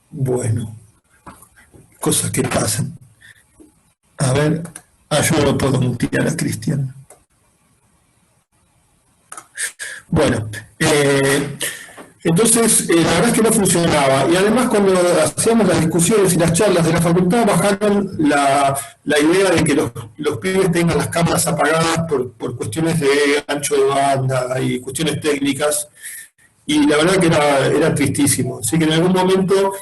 Bueno, cosas que pasan. A ver, yo no puedo mutear a Cristian. Bueno, entonces la verdad es que no funcionaba. Y además cuando hacíamos las discusiones y las charlas de la facultad bajaron la idea de que los pibes tengan las cámaras apagadas por cuestiones de ancho de banda y cuestiones técnicas. Y la verdad que era tristísimo. Así que en algún momento...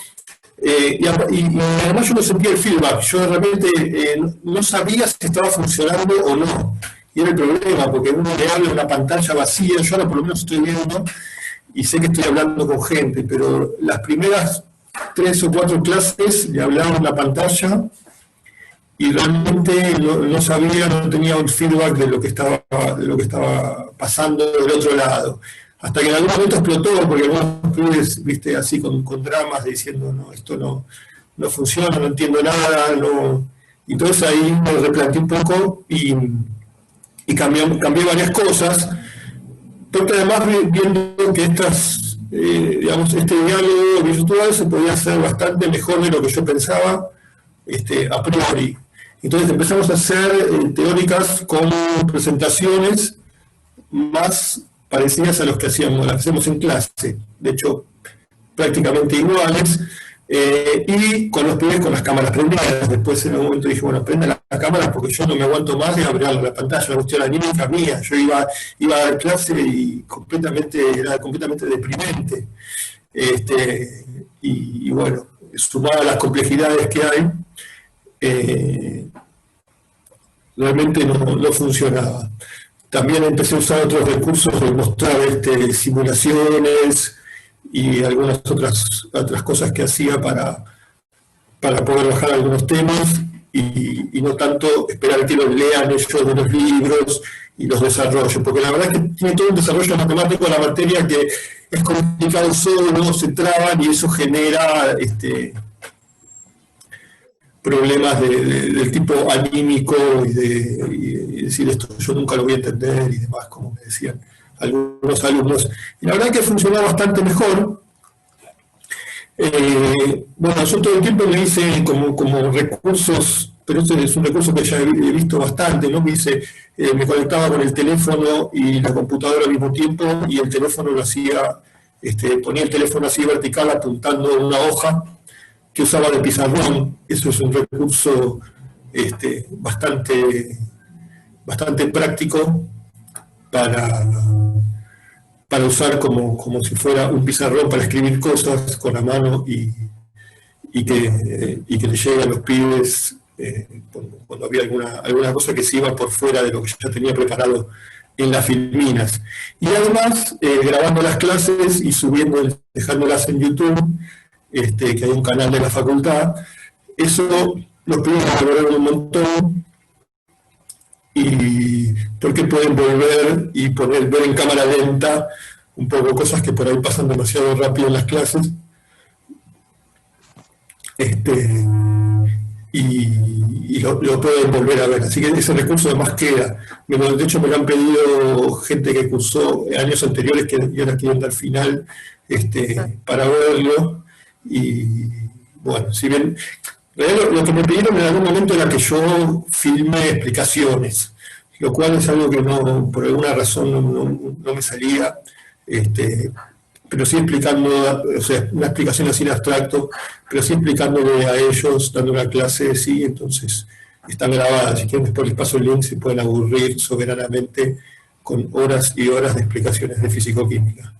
y además yo no sentía el feedback, yo de repente no sabía si estaba funcionando o no. Y era el problema, porque uno le habla en una pantalla vacía, yo ahora por lo menos estoy viendo y sé que estoy hablando con gente, pero las primeras 3 o 4 clases le hablaba en la pantalla y realmente no sabía, no tenía un feedback de lo que estaba pasando del otro lado. Hasta que en algún momento explotó, porque algunos pibes, viste, así con dramas diciendo, no, esto no funciona, no entiendo nada, no. Y entonces ahí me replanteé un poco y cambié varias cosas, porque además viendo que este diálogo virtual se podía hacer bastante mejor de lo que yo pensaba a priori. Entonces empezamos a hacer teóricas con presentaciones más parecidas a las que hacemos en clase, de hecho prácticamente iguales, y con los pibes con las cámaras prendidas. Después en algún momento dije, bueno, prenda la cámara porque yo no me aguanto más de abrir la pantalla, una cuestión anímica mía. Yo iba a dar clase y era completamente deprimente. Y bueno, sumado a las complejidades que hay, realmente no funcionaba. También empecé a usar otros recursos de mostrar simulaciones y algunas otras cosas que hacía para poder bajar algunos temas y no tanto esperar que los lean ellos de los libros y los desarrollen, porque la verdad es que tiene todo un desarrollo matemático la materia que es complicado solo, se traban y eso genera problemas del tipo anímico y decir esto yo nunca lo voy a entender y demás, como me decían algunos alumnos. Y la verdad es que funcionó bastante mejor. Bueno, yo todo el tiempo me hice como recursos, pero este es un recurso que ya he visto bastante, ¿no? Me conectaba con el teléfono y la computadora al mismo tiempo y el teléfono lo hacía, ponía el teléfono así vertical apuntando en una hoja que usaba de pizarrón. Eso es un recurso bastante práctico para usar como si fuera un pizarrón para escribir cosas con la mano y que le llegue a los pibes cuando había alguna cosa que se iba por fuera de lo que ya tenía preparado en las filminas. Y además, grabando las clases y dejándolas en YouTube, que hay un canal de la facultad, eso los pibes valoraron un montón, y porque pueden volver y ver en cámara lenta un poco cosas que por ahí pasan demasiado rápido en las clases, y lo pueden volver a ver. Así que ese recurso además queda. De hecho me lo han pedido gente que cursó años anteriores que ahora quieren dar final para verlo. Y bueno, si bien lo que me pidieron en algún momento era que yo filme explicaciones, lo cual es algo que por alguna razón no me salía, pero sí explicando, o sea, una explicación así en abstracto, pero sí explicándole a ellos, dando una clase, sí, entonces están grabadas. Si quieren después les paso el link, se pueden aburrir soberanamente con horas y horas de explicaciones de físico-química.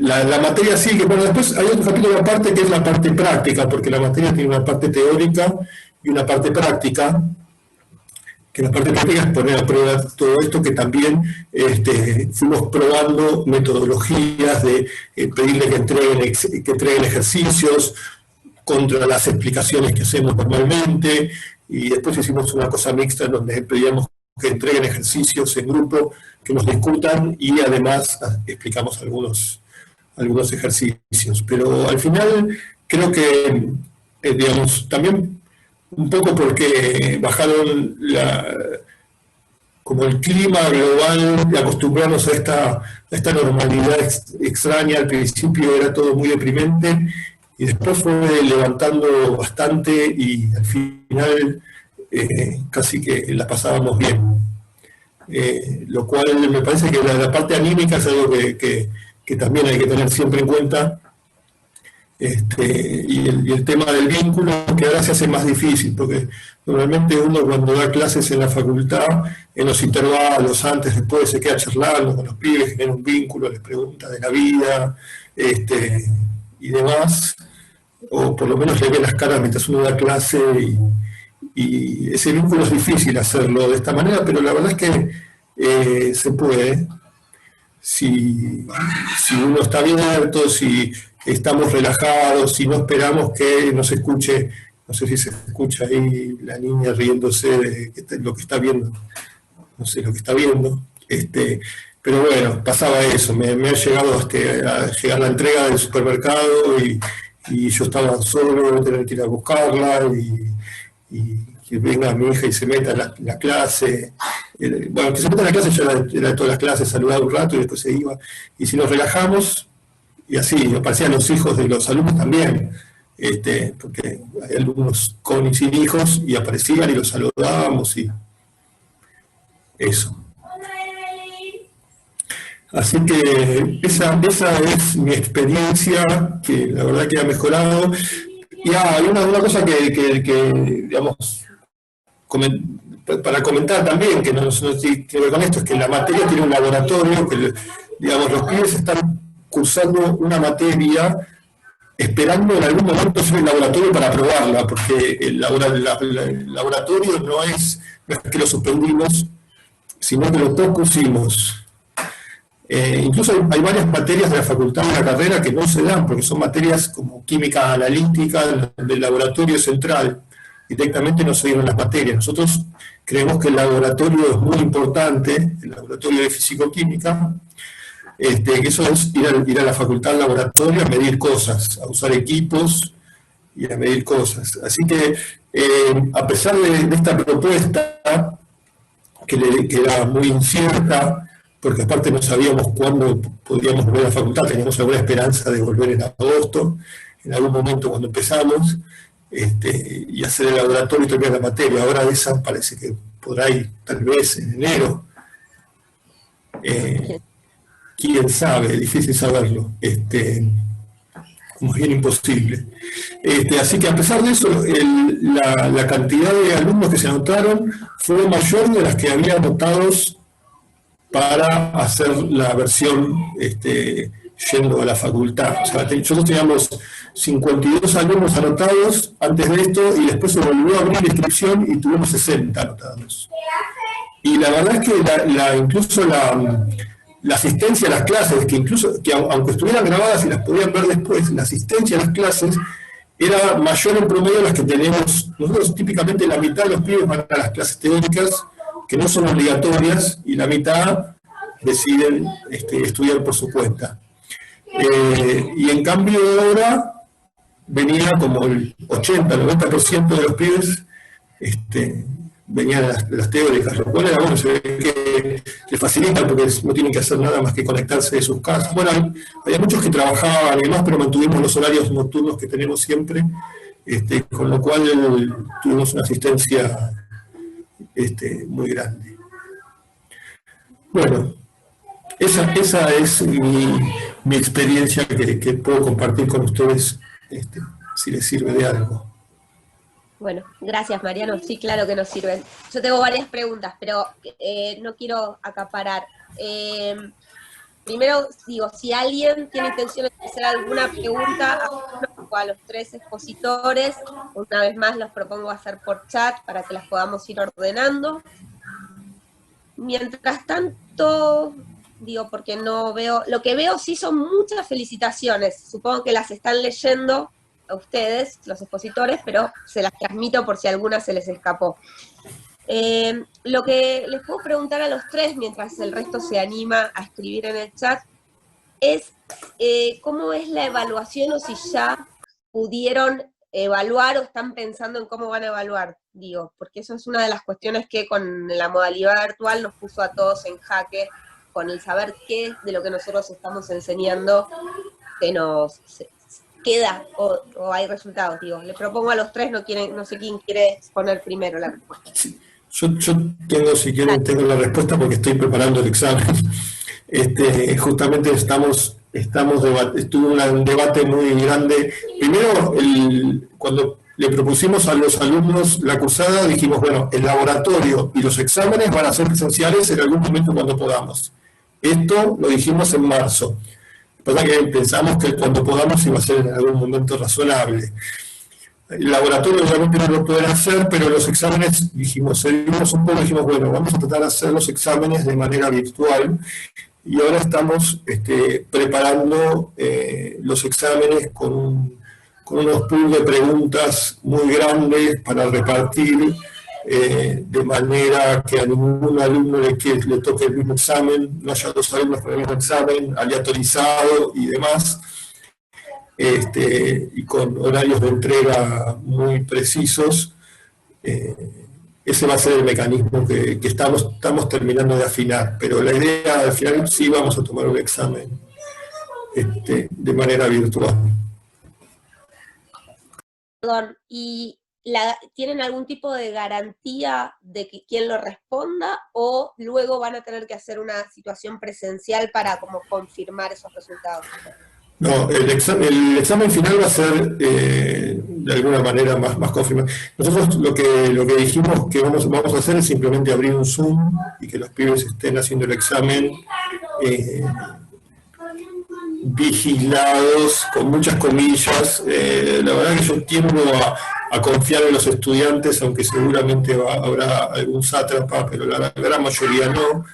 La materia sí, que bueno, después hay otro capítulo aparte que es la parte práctica, porque la materia tiene una parte teórica y una parte práctica, que la parte práctica es poner a prueba todo esto, que también fuimos probando metodologías de pedirle que entreguen ejercicios contra las explicaciones que hacemos normalmente, y después hicimos una cosa mixta en donde pedíamos que entreguen ejercicios en grupo, que nos discutan, y además explicamos algunos ejercicios. Pero al final creo que, digamos, también un poco porque bajaron como el clima global de acostumbrarnos a esta normalidad extraña. Al principio era todo muy deprimente y después fue levantando bastante y al final casi que la pasábamos bien. Lo cual me parece que la parte anímica es algo que también hay que tener siempre en cuenta. Y el tema del vínculo, que ahora se hace más difícil, porque normalmente uno cuando da clases en la facultad, en los intervalos, antes, después, se queda charlando con los pibes, genera un vínculo, les pregunta de la vida, y demás, o por lo menos le ve las caras mientras uno da clase, y ese vínculo es difícil hacerlo de esta manera, pero la verdad es que se puede, si uno está abierto, si estamos relajados, si no esperamos que nos escuche. No sé si se escucha ahí la niña riéndose de lo que está viendo, no sé lo que está viendo, pero bueno, pasaba eso, me ha llegado a llegar la entrega del supermercado y yo estaba solo, tener que ir a buscarla y que venga mi hija y se meta en la clase. Bueno, que se meta en la clase ya era de todas las clases, saludaba un rato y después se iba. Y si nos relajamos, y así aparecían los hijos de los alumnos también, porque hay alumnos con y sin hijos, y aparecían y los saludábamos y eso. Así que esa es mi experiencia, que la verdad que ha mejorado. Y hay una cosa que digamos, para comentar también, que no tiene que ver con esto, es que la materia tiene un laboratorio, que digamos, los pibes están cursando una materia esperando en algún momento hacer el laboratorio para aprobarla, porque el laboratorio no es que lo suspendimos, sino que lo pospusimos. Incluso hay varias materias de la facultad de la carrera que no se dan, porque son materias como química analítica del laboratorio central. Directamente no se dieron las materias. Nosotros creemos que el laboratorio es muy importante, el laboratorio de fisicoquímica, que eso es ir a la facultad al laboratorio a medir cosas, a usar equipos y a medir cosas. Así que, a pesar de esta propuesta, que era muy incierta, porque aparte no sabíamos cuándo podíamos volver a la facultad, teníamos alguna esperanza de volver en agosto, en algún momento cuando empezamos, y hacer el laboratorio y terminar la materia. Ahora esa parece que podrá ir tal vez en enero. Quién sabe, es difícil saberlo, como es bien imposible. Así que a pesar de eso, la cantidad de alumnos que se anotaron fue mayor de las que había anotados para hacer la versión yendo a la facultad. O sea, nosotros teníamos 52 alumnos anotados antes de esto y después se volvió a abrir la inscripción y tuvimos 60 anotados. Y la verdad es que incluso la asistencia a las clases, que aunque estuvieran grabadas y las podían ver después, la asistencia a las clases era mayor en promedio a las que tenemos. Nosotros típicamente la mitad de los pibes van a las clases teóricas, que no son obligatorias, y la mitad deciden estudiar por su cuenta. Y en cambio ahora venía como el 80-90% de los pibes venían a las teóricas, lo cual era bueno, se ve que les facilita porque no tienen que hacer nada más que conectarse de sus casas. Bueno, había muchos que trabajaban y demás, pero mantuvimos los horarios nocturnos que tenemos siempre, con lo cual tuvimos una asistencia muy grande. Bueno, esa es mi experiencia que puedo compartir con ustedes, si les sirve de algo. Bueno, gracias Mariano, sí, claro que nos sirven. Yo tengo varias preguntas, pero no quiero acaparar. Primero, digo, si alguien tiene intención de hacer alguna pregunta, a los 3 expositores. Una vez más los propongo hacer por chat para que las podamos ir ordenando. Mientras tanto, digo, porque no veo, lo que veo sí son muchas felicitaciones, supongo que las están leyendo a ustedes, los expositores, pero se las transmito por si alguna se les escapó. Lo que les puedo preguntar a los 3, mientras el resto se anima a escribir en el chat, es cómo es la evaluación o si ya pudieron evaluar o están pensando en cómo van a evaluar, digo, porque eso es una de las cuestiones que con la modalidad virtual nos puso a todos en jaque, con el saber qué de lo que nosotros estamos enseñando que nos queda o hay resultados, digo. Le propongo a los 3, no sé quién quiere exponer primero la respuesta. Sí. Yo tengo, si quieren, tengo la respuesta porque estoy preparando el examen. Justamente estuvo un debate muy grande. Primero, cuando le propusimos a los alumnos la cursada, dijimos, bueno, el laboratorio y los exámenes van a ser presenciales en algún momento cuando podamos. Esto lo dijimos en marzo. Lo que pasa es que pensamos que cuando podamos iba a ser en algún momento razonable. El laboratorio obviamente no lo pueden hacer, pero los exámenes, seguimos un poco, dijimos, bueno, vamos a tratar de hacer los exámenes de manera virtual, y ahora estamos preparando los exámenes con unos pools de preguntas muy grandes para repartir, de manera que a ningún alumno le toque el mismo examen, no haya 2 alumnos con el mismo examen, aleatorizado y demás. Y con horarios de entrega muy precisos. Ese va a ser el mecanismo que estamos terminando de afinar, pero la idea al final sí vamos a tomar un examen de manera virtual. Perdón, ¿y tienen algún tipo de garantía de que quien lo responda o luego van a tener que hacer una situación presencial para como confirmar esos resultados? No, el examen final va a ser de alguna manera más confirmado. Nosotros lo que dijimos que vamos a hacer es simplemente abrir un Zoom y que los pibes estén haciendo el examen vigilados, con muchas comillas. La verdad que yo tiendo a confiar en los estudiantes, aunque seguramente habrá algún sátrapa, pero la gran mayoría no.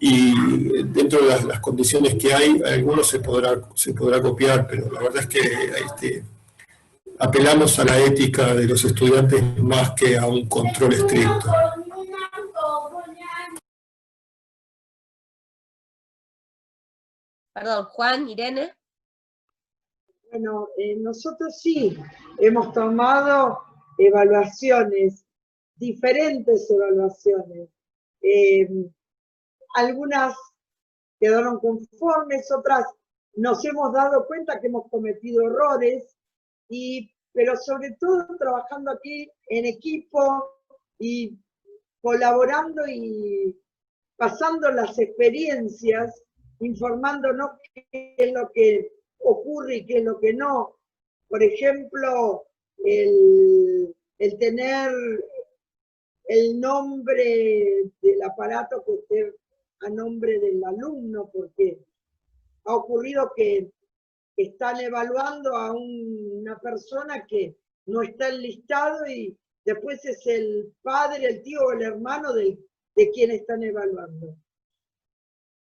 Y dentro de las condiciones que hay, algunos se podrá copiar, pero la verdad es que apelamos a la ética de los estudiantes más que a un control estricto. Perdón, Juan, Irene. Bueno, nosotros sí hemos tomado evaluaciones, diferentes evaluaciones. Algunas quedaron conformes, otras nos hemos dado cuenta que hemos cometido errores, pero sobre todo trabajando aquí en equipo y colaborando y pasando las experiencias, informándonos qué es lo que ocurre y qué es lo que no. Por ejemplo, el tener el nombre del aparato que esté a nombre del alumno, porque ha ocurrido que están evaluando a una persona que no está enlistado y después es el padre, el tío o el hermano de quien están evaluando.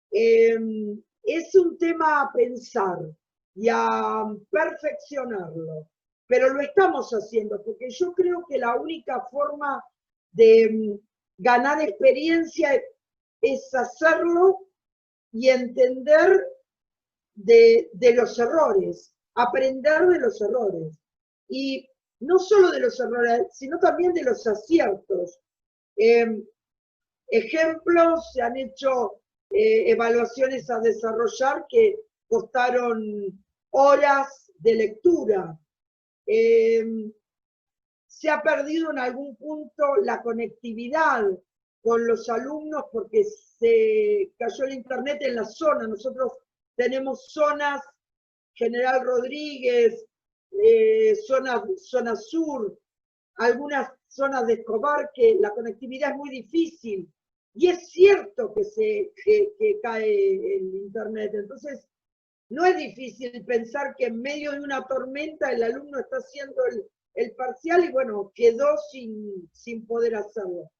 Es un tema a pensar y a perfeccionarlo, pero lo estamos haciendo, porque yo creo que la única forma de ganar experiencia es hacerlo y entender de los errores, aprender de los errores. Y no solo de los errores, sino también de los aciertos. Ejemplos, se han hecho evaluaciones a desarrollar que costaron horas de lectura. Se ha perdido en algún punto la conectividad con los alumnos porque se cayó el internet en la zona. Nosotros tenemos zonas, General Rodríguez, zona sur, algunas zonas de Escobar que la conectividad es muy difícil. Y es cierto que cae el internet. Entonces, no es difícil pensar que en medio de una tormenta el alumno está haciendo el parcial y bueno, quedó sin poder hacerlo.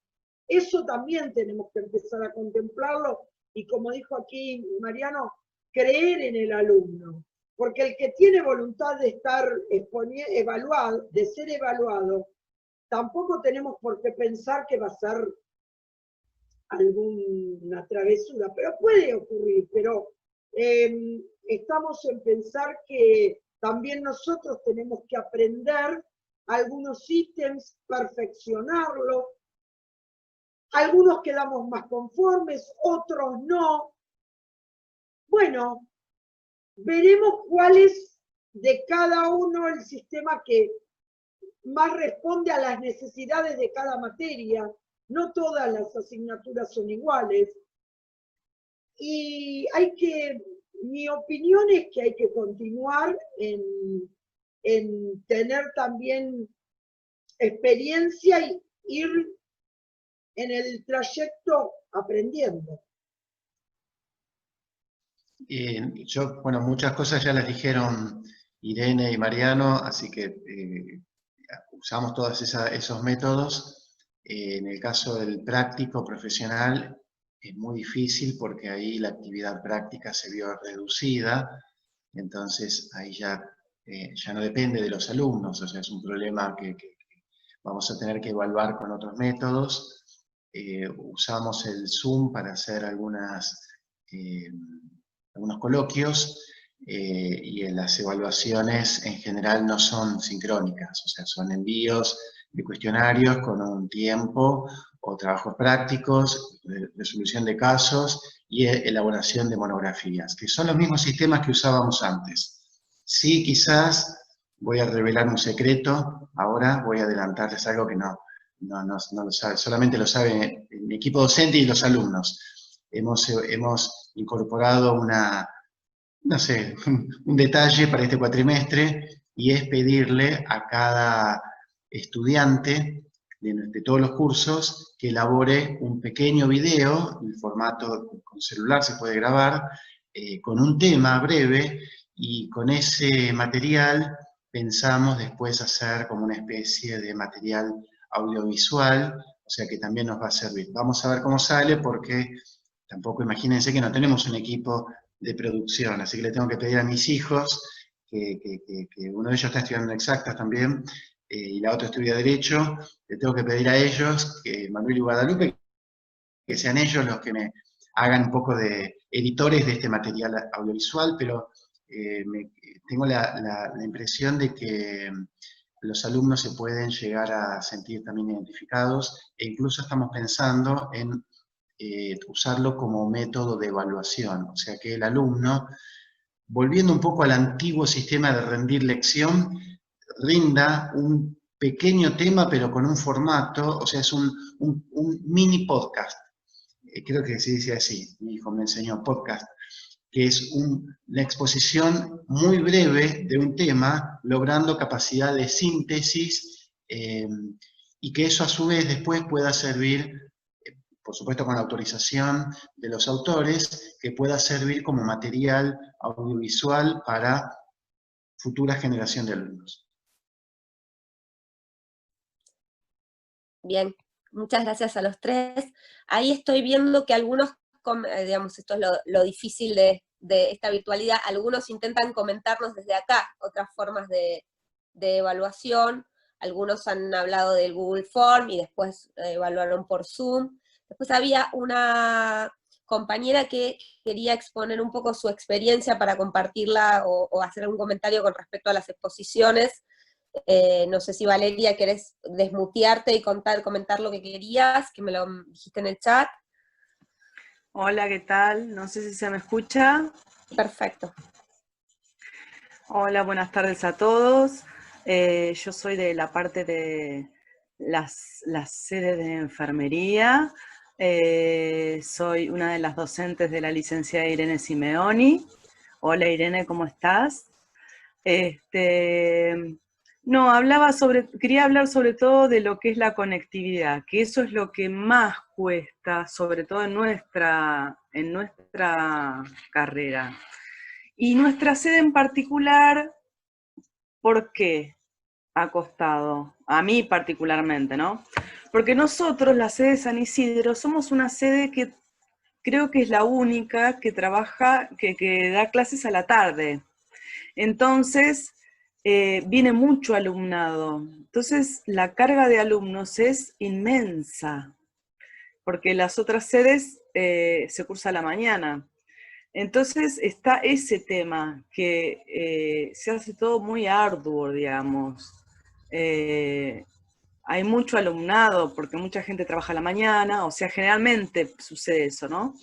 Eso también tenemos que empezar a contemplarlo y como dijo aquí Mariano, creer en el alumno. Porque el que tiene voluntad de estar evaluado, de ser evaluado, tampoco tenemos por qué pensar que va a ser alguna travesura, pero puede ocurrir, pero estamos en pensar que también nosotros tenemos que aprender algunos ítems, perfeccionarlos, algunos quedamos más conformes, otros no. Bueno, veremos cuál es de cada uno el sistema que más responde a las necesidades de cada materia. No todas las asignaturas son iguales. Y mi opinión es que hay que continuar en tener también experiencia y ir en el trayecto aprendiendo. Bueno, muchas cosas ya las dijeron Irene y Mariano, así que usamos todos esos métodos. En el caso del práctico profesional es muy difícil porque ahí la actividad práctica se vio reducida, entonces ahí ya no depende de los alumnos, o sea, es un problema que vamos a tener que evaluar con otros métodos. Usamos el Zoom para hacer algunos coloquios, y las evaluaciones en general no son sincrónicas, o sea, son envíos de cuestionarios con un tiempo, o trabajos prácticos, resolución de casos y elaboración de monografías, que son los mismos sistemas que usábamos antes. Sí, quizás voy a revelar un secreto, ahora voy a adelantarles algo que no lo sabe, solamente lo sabe mi equipo docente y los alumnos. Hemos incorporado un detalle para este cuatrimestre, y es pedirle a cada estudiante de todos los cursos que elabore un pequeño video, en formato con celular se puede grabar, con un tema breve, y con ese material pensamos después hacer como una especie de material audiovisual, o sea que también nos va a servir. Vamos a ver cómo sale, porque tampoco imagínense que no tenemos un equipo de producción, así que le tengo que pedir a mis hijos, que uno de ellos está estudiando exactas también, y la otra estudia Derecho, le tengo que pedir a ellos, Manuel y Guadalupe, que sean ellos los que me hagan un poco de editores de este material audiovisual, pero tengo la impresión de que los alumnos se pueden llegar a sentir también identificados, e incluso estamos pensando en usarlo como método de evaluación, o sea que el alumno, volviendo un poco al antiguo sistema de rendir lección, rinda un pequeño tema pero con un formato, o sea, es un mini podcast, creo que se dice así, mi hijo me enseñó podcast, que es una exposición muy breve de un tema, logrando capacidad de síntesis, y que eso a su vez después pueda servir, por supuesto con la autorización de los autores, que pueda servir como material audiovisual para futura generación de alumnos. Bien, muchas gracias a los tres. Ahí estoy viendo que algunos, digamos, esto es lo difícil de esta virtualidad, algunos intentan comentarnos desde acá otras formas de evaluación, algunos han hablado del Google Form y después evaluaron por Zoom. Después había una compañera que quería exponer un poco su experiencia para compartirla o hacer algún comentario con respecto a las exposiciones. No sé si Valeria querés desmutearte y comentar lo que querías, que me lo dijiste en el chat. Hola, ¿qué tal? No sé si se me escucha. Perfecto. Hola, buenas tardes a todos. Yo soy de la parte de las sedes de enfermería. Soy una de las docentes de la licenciada Irene Simeoni. Hola Irene, ¿cómo estás? No, quería hablar sobre todo de lo que es la conectividad, que eso es lo que más cuesta, sobre todo en nuestra carrera. Y nuestra sede en particular, ¿por qué ha costado? A mí particularmente, ¿no? Porque nosotros, la sede de San Isidro, somos una sede que creo que es la única que trabaja, que da clases a la tarde. Entonces, viene mucho alumnado. Entonces, la carga de alumnos es inmensa, porque las otras sedes se cursa a la mañana. Entonces, está ese tema, que se hace todo muy arduo, digamos. Hay mucho alumnado, porque mucha gente trabaja a la mañana, o sea, generalmente sucede eso, ¿no?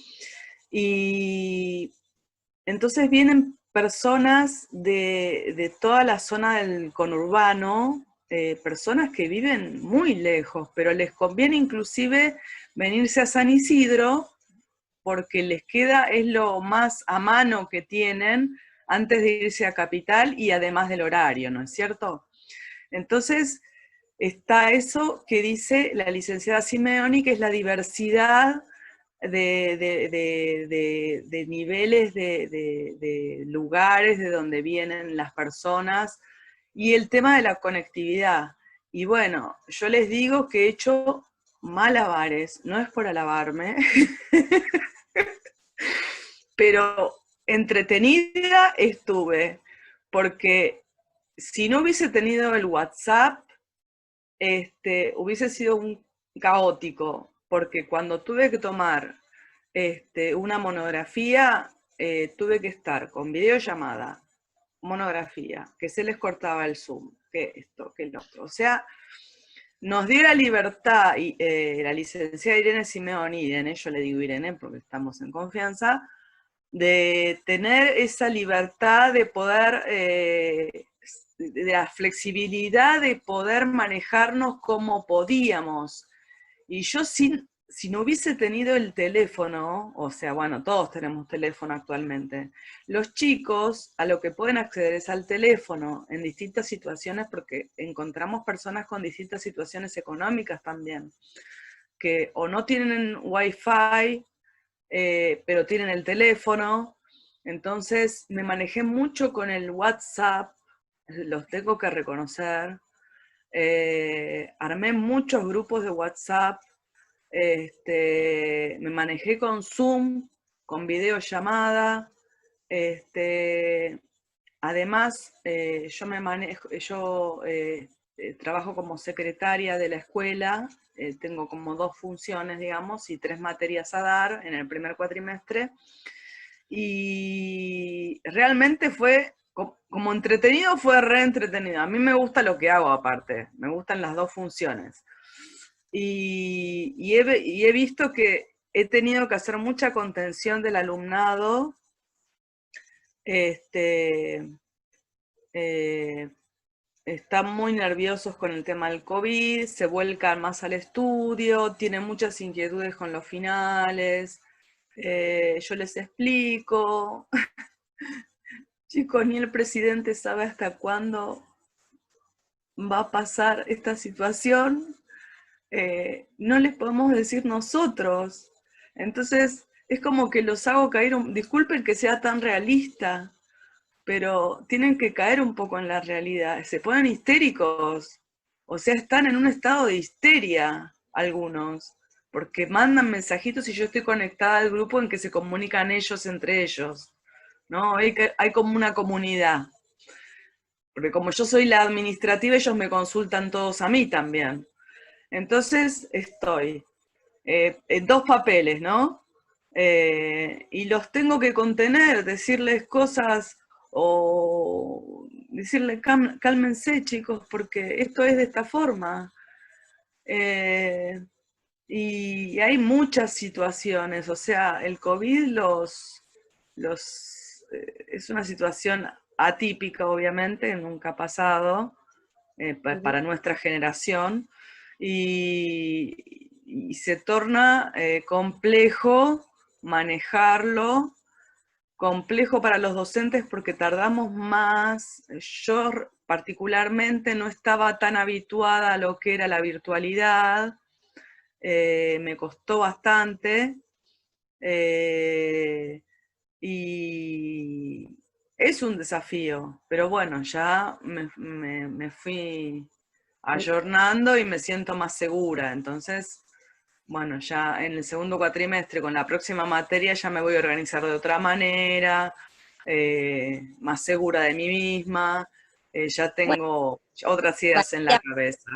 Y entonces vienen personas de toda la zona del conurbano, personas que viven muy lejos, pero les conviene inclusive venirse a San Isidro porque les queda, es lo más a mano que tienen antes de irse a Capital y además del horario, ¿no es cierto? Entonces está eso que dice la licenciada Simeoni, que es la diversidad de niveles, de lugares de donde vienen las personas, y el tema de la conectividad. Y bueno, yo les digo que he hecho malabares, no es por alabarme, pero entretenida estuve, porque si no hubiese tenido el WhatsApp, hubiese sido un caótico, porque cuando tuve que tomar una monografía, tuve que estar con videollamada, monografía, que se les cortaba el Zoom, que esto, que el otro. O sea, nos dio la libertad, y la licenciada Irene Simeoni, Irene, yo le digo Irene porque estamos en confianza, de tener esa libertad de poder, de la flexibilidad de poder manejarnos como podíamos. Y yo si no hubiese tenido el teléfono, o sea, bueno, todos tenemos teléfono actualmente, los chicos a lo que pueden acceder es al teléfono en distintas situaciones, porque encontramos personas con distintas situaciones económicas también, que o no tienen wifi, pero tienen el teléfono. Entonces me manejé mucho con el WhatsApp, los tengo que reconocer. Armé muchos grupos de WhatsApp, me manejé con Zoom, con videollamada. Además, yo trabajo como secretaria de la escuela, tengo como 2 funciones, digamos, y 3 materias a dar en el primer cuatrimestre, y realmente fue, como entretenido, fue re entretenido. A mí me gusta lo que hago aparte, me gustan las 2 funciones. Y he visto que he tenido que hacer mucha contención del alumnado, están muy nerviosos con el tema del COVID, se vuelcan más al estudio, tienen muchas inquietudes con los finales, yo les explico. Chicos, ni el presidente sabe hasta cuándo va a pasar esta situación, no les podemos decir nosotros. Entonces, es como que los hago caer, disculpen que sea tan realista, pero tienen que caer un poco en la realidad. Se ponen histéricos, o sea, están en un estado de histeria algunos, porque mandan mensajitos y yo estoy conectada al grupo en que se comunican ellos entre ellos, ¿no? Hay como una comunidad, porque como yo soy la administrativa, ellos me consultan todos a mí también. Entonces estoy en 2 papeles, ¿no? Y los tengo que contener, decirles cosas, o decirles cálmense, chicos, porque esto es de esta forma. Y hay muchas situaciones, o sea, el COVID es una situación atípica, obviamente, nunca ha pasado para nuestra generación, y se torna complejo manejarlo, complejo para los docentes porque tardamos más. Yo particularmente no estaba tan habituada a lo que era la virtualidad, me costó bastante, y Es un desafío, pero bueno, ya me fui ayornando y me siento más segura. Entonces, bueno, ya en el segundo cuatrimestre, con la próxima materia, ya me voy a organizar de otra manera, más segura de mí misma, ya tengo otras ideas en la cabeza.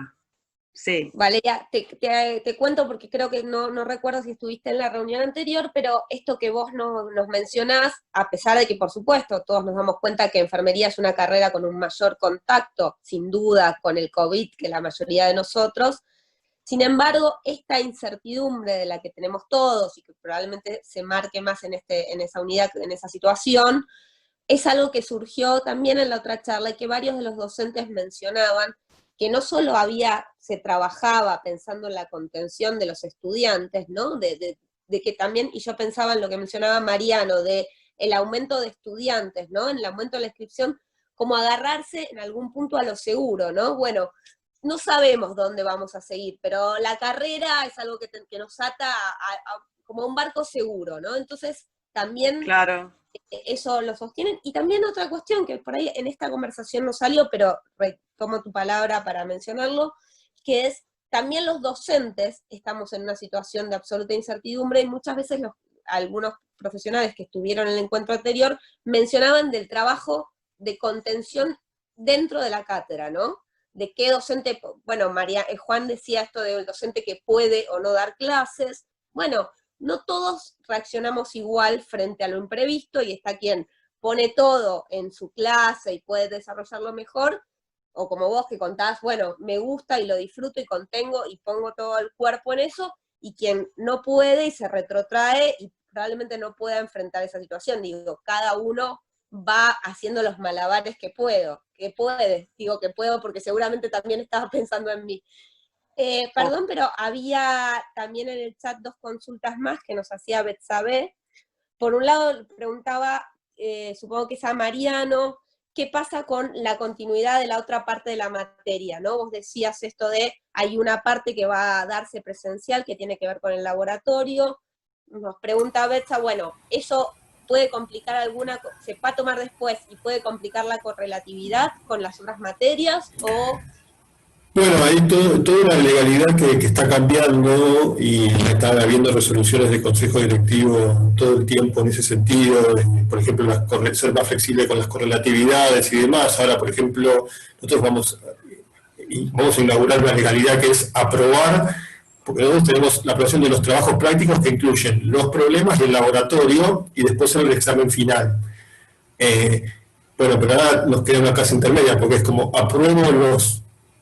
Sí. Valeria, te cuento porque creo que no recuerdo si estuviste en la reunión anterior, pero esto que vos nos mencionás, a pesar de que, por supuesto, todos nos damos cuenta que enfermería es una carrera con un mayor contacto, sin duda, con el COVID que la mayoría de nosotros, sin embargo, esta incertidumbre de la que tenemos todos y que probablemente se marque más en esa unidad, en esa situación, es algo que surgió también en la otra charla y que varios de los docentes mencionaban, que no solo se trabajaba pensando en la contención de los estudiantes, ¿no? De que también, y yo pensaba en lo que mencionaba Mariano, de el aumento de estudiantes, ¿no? En el aumento de la inscripción, como agarrarse en algún punto a lo seguro, ¿no? Bueno, no sabemos dónde vamos a seguir, pero la carrera es algo que nos ata como a un barco seguro, ¿no? Entonces, también Claro. eso lo sostienen. Y también otra cuestión que por ahí en esta conversación no salió, pero retomo tu palabra para mencionarlo, que es también los docentes estamos en una situación de absoluta incertidumbre y muchas veces algunos profesionales que estuvieron en el encuentro anterior mencionaban del trabajo de contención dentro de la cátedra, ¿no? De qué docente, bueno, Juan decía esto del docente que puede o no dar clases, bueno, no todos reaccionamos igual frente a lo imprevisto y está quien pone todo en su clase y puede desarrollarlo mejor, o como vos que contás, bueno, me gusta y lo disfruto y contengo y pongo todo el cuerpo en eso, y quien no puede y se retrotrae y probablemente no pueda enfrentar esa situación. Digo, cada uno va haciendo los malabares que puede, digo que puedo porque seguramente también estaba pensando en mí. Perdón, pero había también en el chat 2 consultas más que nos hacía Betsabe. Por un lado preguntaba, supongo que es a Mariano, ¿qué pasa con la continuidad de la otra parte de la materia? ¿No? Vos decías esto de, hay una parte que va a darse presencial, que tiene que ver con el laboratorio. Nos pregunta Betsa, bueno, ¿eso puede complicar se va a tomar después y puede complicar la correlatividad con las otras materias? ¿O Bueno, hay toda una legalidad que está cambiando y está habiendo resoluciones de consejo directivo todo el tiempo en ese sentido, por ejemplo, ser más flexible con las correlatividades y demás. Ahora, por ejemplo, nosotros vamos a inaugurar una legalidad que es aprobar, porque nosotros tenemos la aprobación de los trabajos prácticos que incluyen los problemas del laboratorio y después el examen final. Bueno, pero ahora nos queda una clase intermedia, porque es como apruebo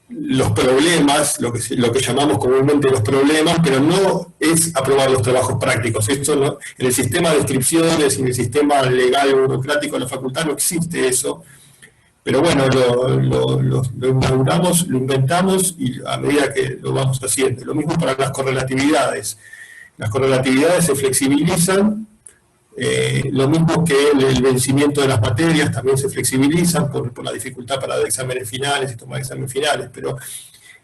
los problemas, lo que llamamos comúnmente los problemas, pero no es aprobar los trabajos prácticos. Esto no, en el sistema de inscripciones y en el sistema legal burocrático de la facultad no existe eso. Pero bueno, lo inauguramos, lo inventamos y a medida que lo vamos haciendo. Lo mismo para las correlatividades. Las correlatividades se flexibilizan, lo mismo que el vencimiento de las materias también se flexibilizan por la dificultad para dar exámenes finales y tomar exámenes finales, pero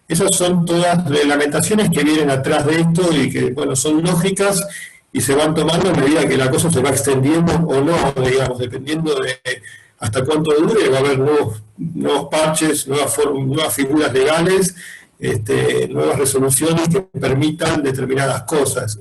esas son todas reglamentaciones que vienen atrás de esto y que, bueno, son lógicas y se van tomando a medida que la cosa se va extendiendo o no, digamos, dependiendo de hasta cuánto dure. Va a haber nuevos parches, nuevas figuras legales, nuevas resoluciones que permitan determinadas cosas.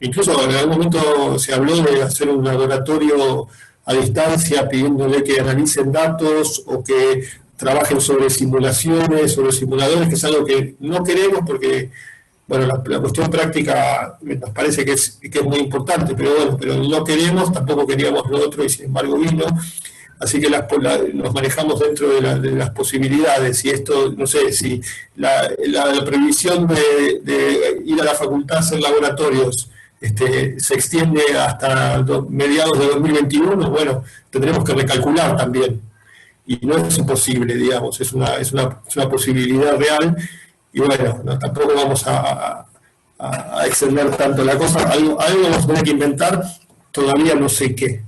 Incluso en algún momento se habló de hacer un laboratorio a distancia pidiéndole que analicen datos o que trabajen sobre simulaciones, sobre simuladores, que es algo que no queremos porque, bueno, la cuestión práctica nos parece que es muy importante, pero bueno, pero no queremos, tampoco queríamos lo otro y sin embargo vino. Así que nos manejamos dentro de las posibilidades, y esto, no sé, si la previsión de ir a la facultad a hacer laboratorios se extiende hasta mediados de 2021, bueno, tendremos que recalcular también. Y no es imposible, digamos, es una posibilidad real, y bueno, no, tampoco vamos a extender tanto la cosa. Algo vamos a tener que inventar, todavía no sé qué.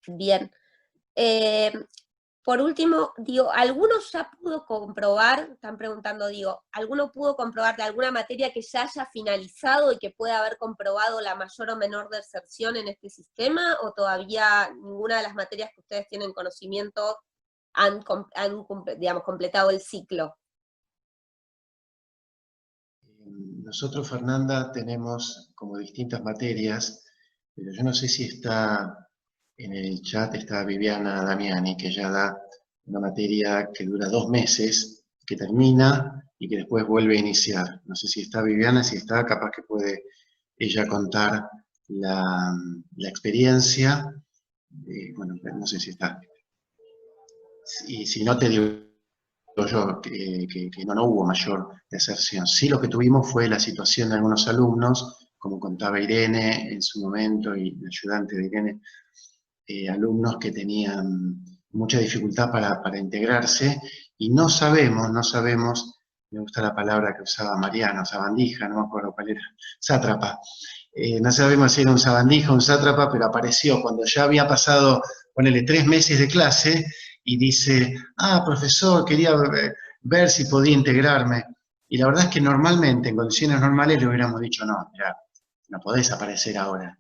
Bien. por último, digo, ¿alguno ya pudo comprobar, están preguntando, digo, ¿alguno pudo comprobar de alguna materia que ya haya finalizado y que pueda haber comprobado la mayor o menor deserción en este sistema? ¿O todavía ninguna de las materias que ustedes tienen conocimiento han digamos, completado el ciclo? Nosotros, Fernanda, tenemos como distintas materias, pero yo no sé si está en el chat, está Viviana Damiani, que ya da una materia que dura 2 meses, que termina y que después vuelve a iniciar. No sé si está Viviana, si está, capaz que puede ella contar la experiencia. Bueno, no sé si está. Y si no, te digo yo que no hubo mayor deserción. Sí, lo que tuvimos fue la situación de algunos alumnos, como contaba Irene en su momento, y el ayudante de Irene, alumnos que tenían mucha dificultad para integrarse, y no sabemos, me gusta la palabra que usaba Mariano, sabandija, no me acuerdo cuál era, sátrapa. No sabemos si era un sabandija o un sátrapa, pero apareció cuando ya había pasado, ponele, 3 meses de clase, y dice, profesor, quería ver si podía integrarme. Y la verdad es que normalmente, en condiciones normales, le hubiéramos dicho, no, mira, no podés aparecer ahora.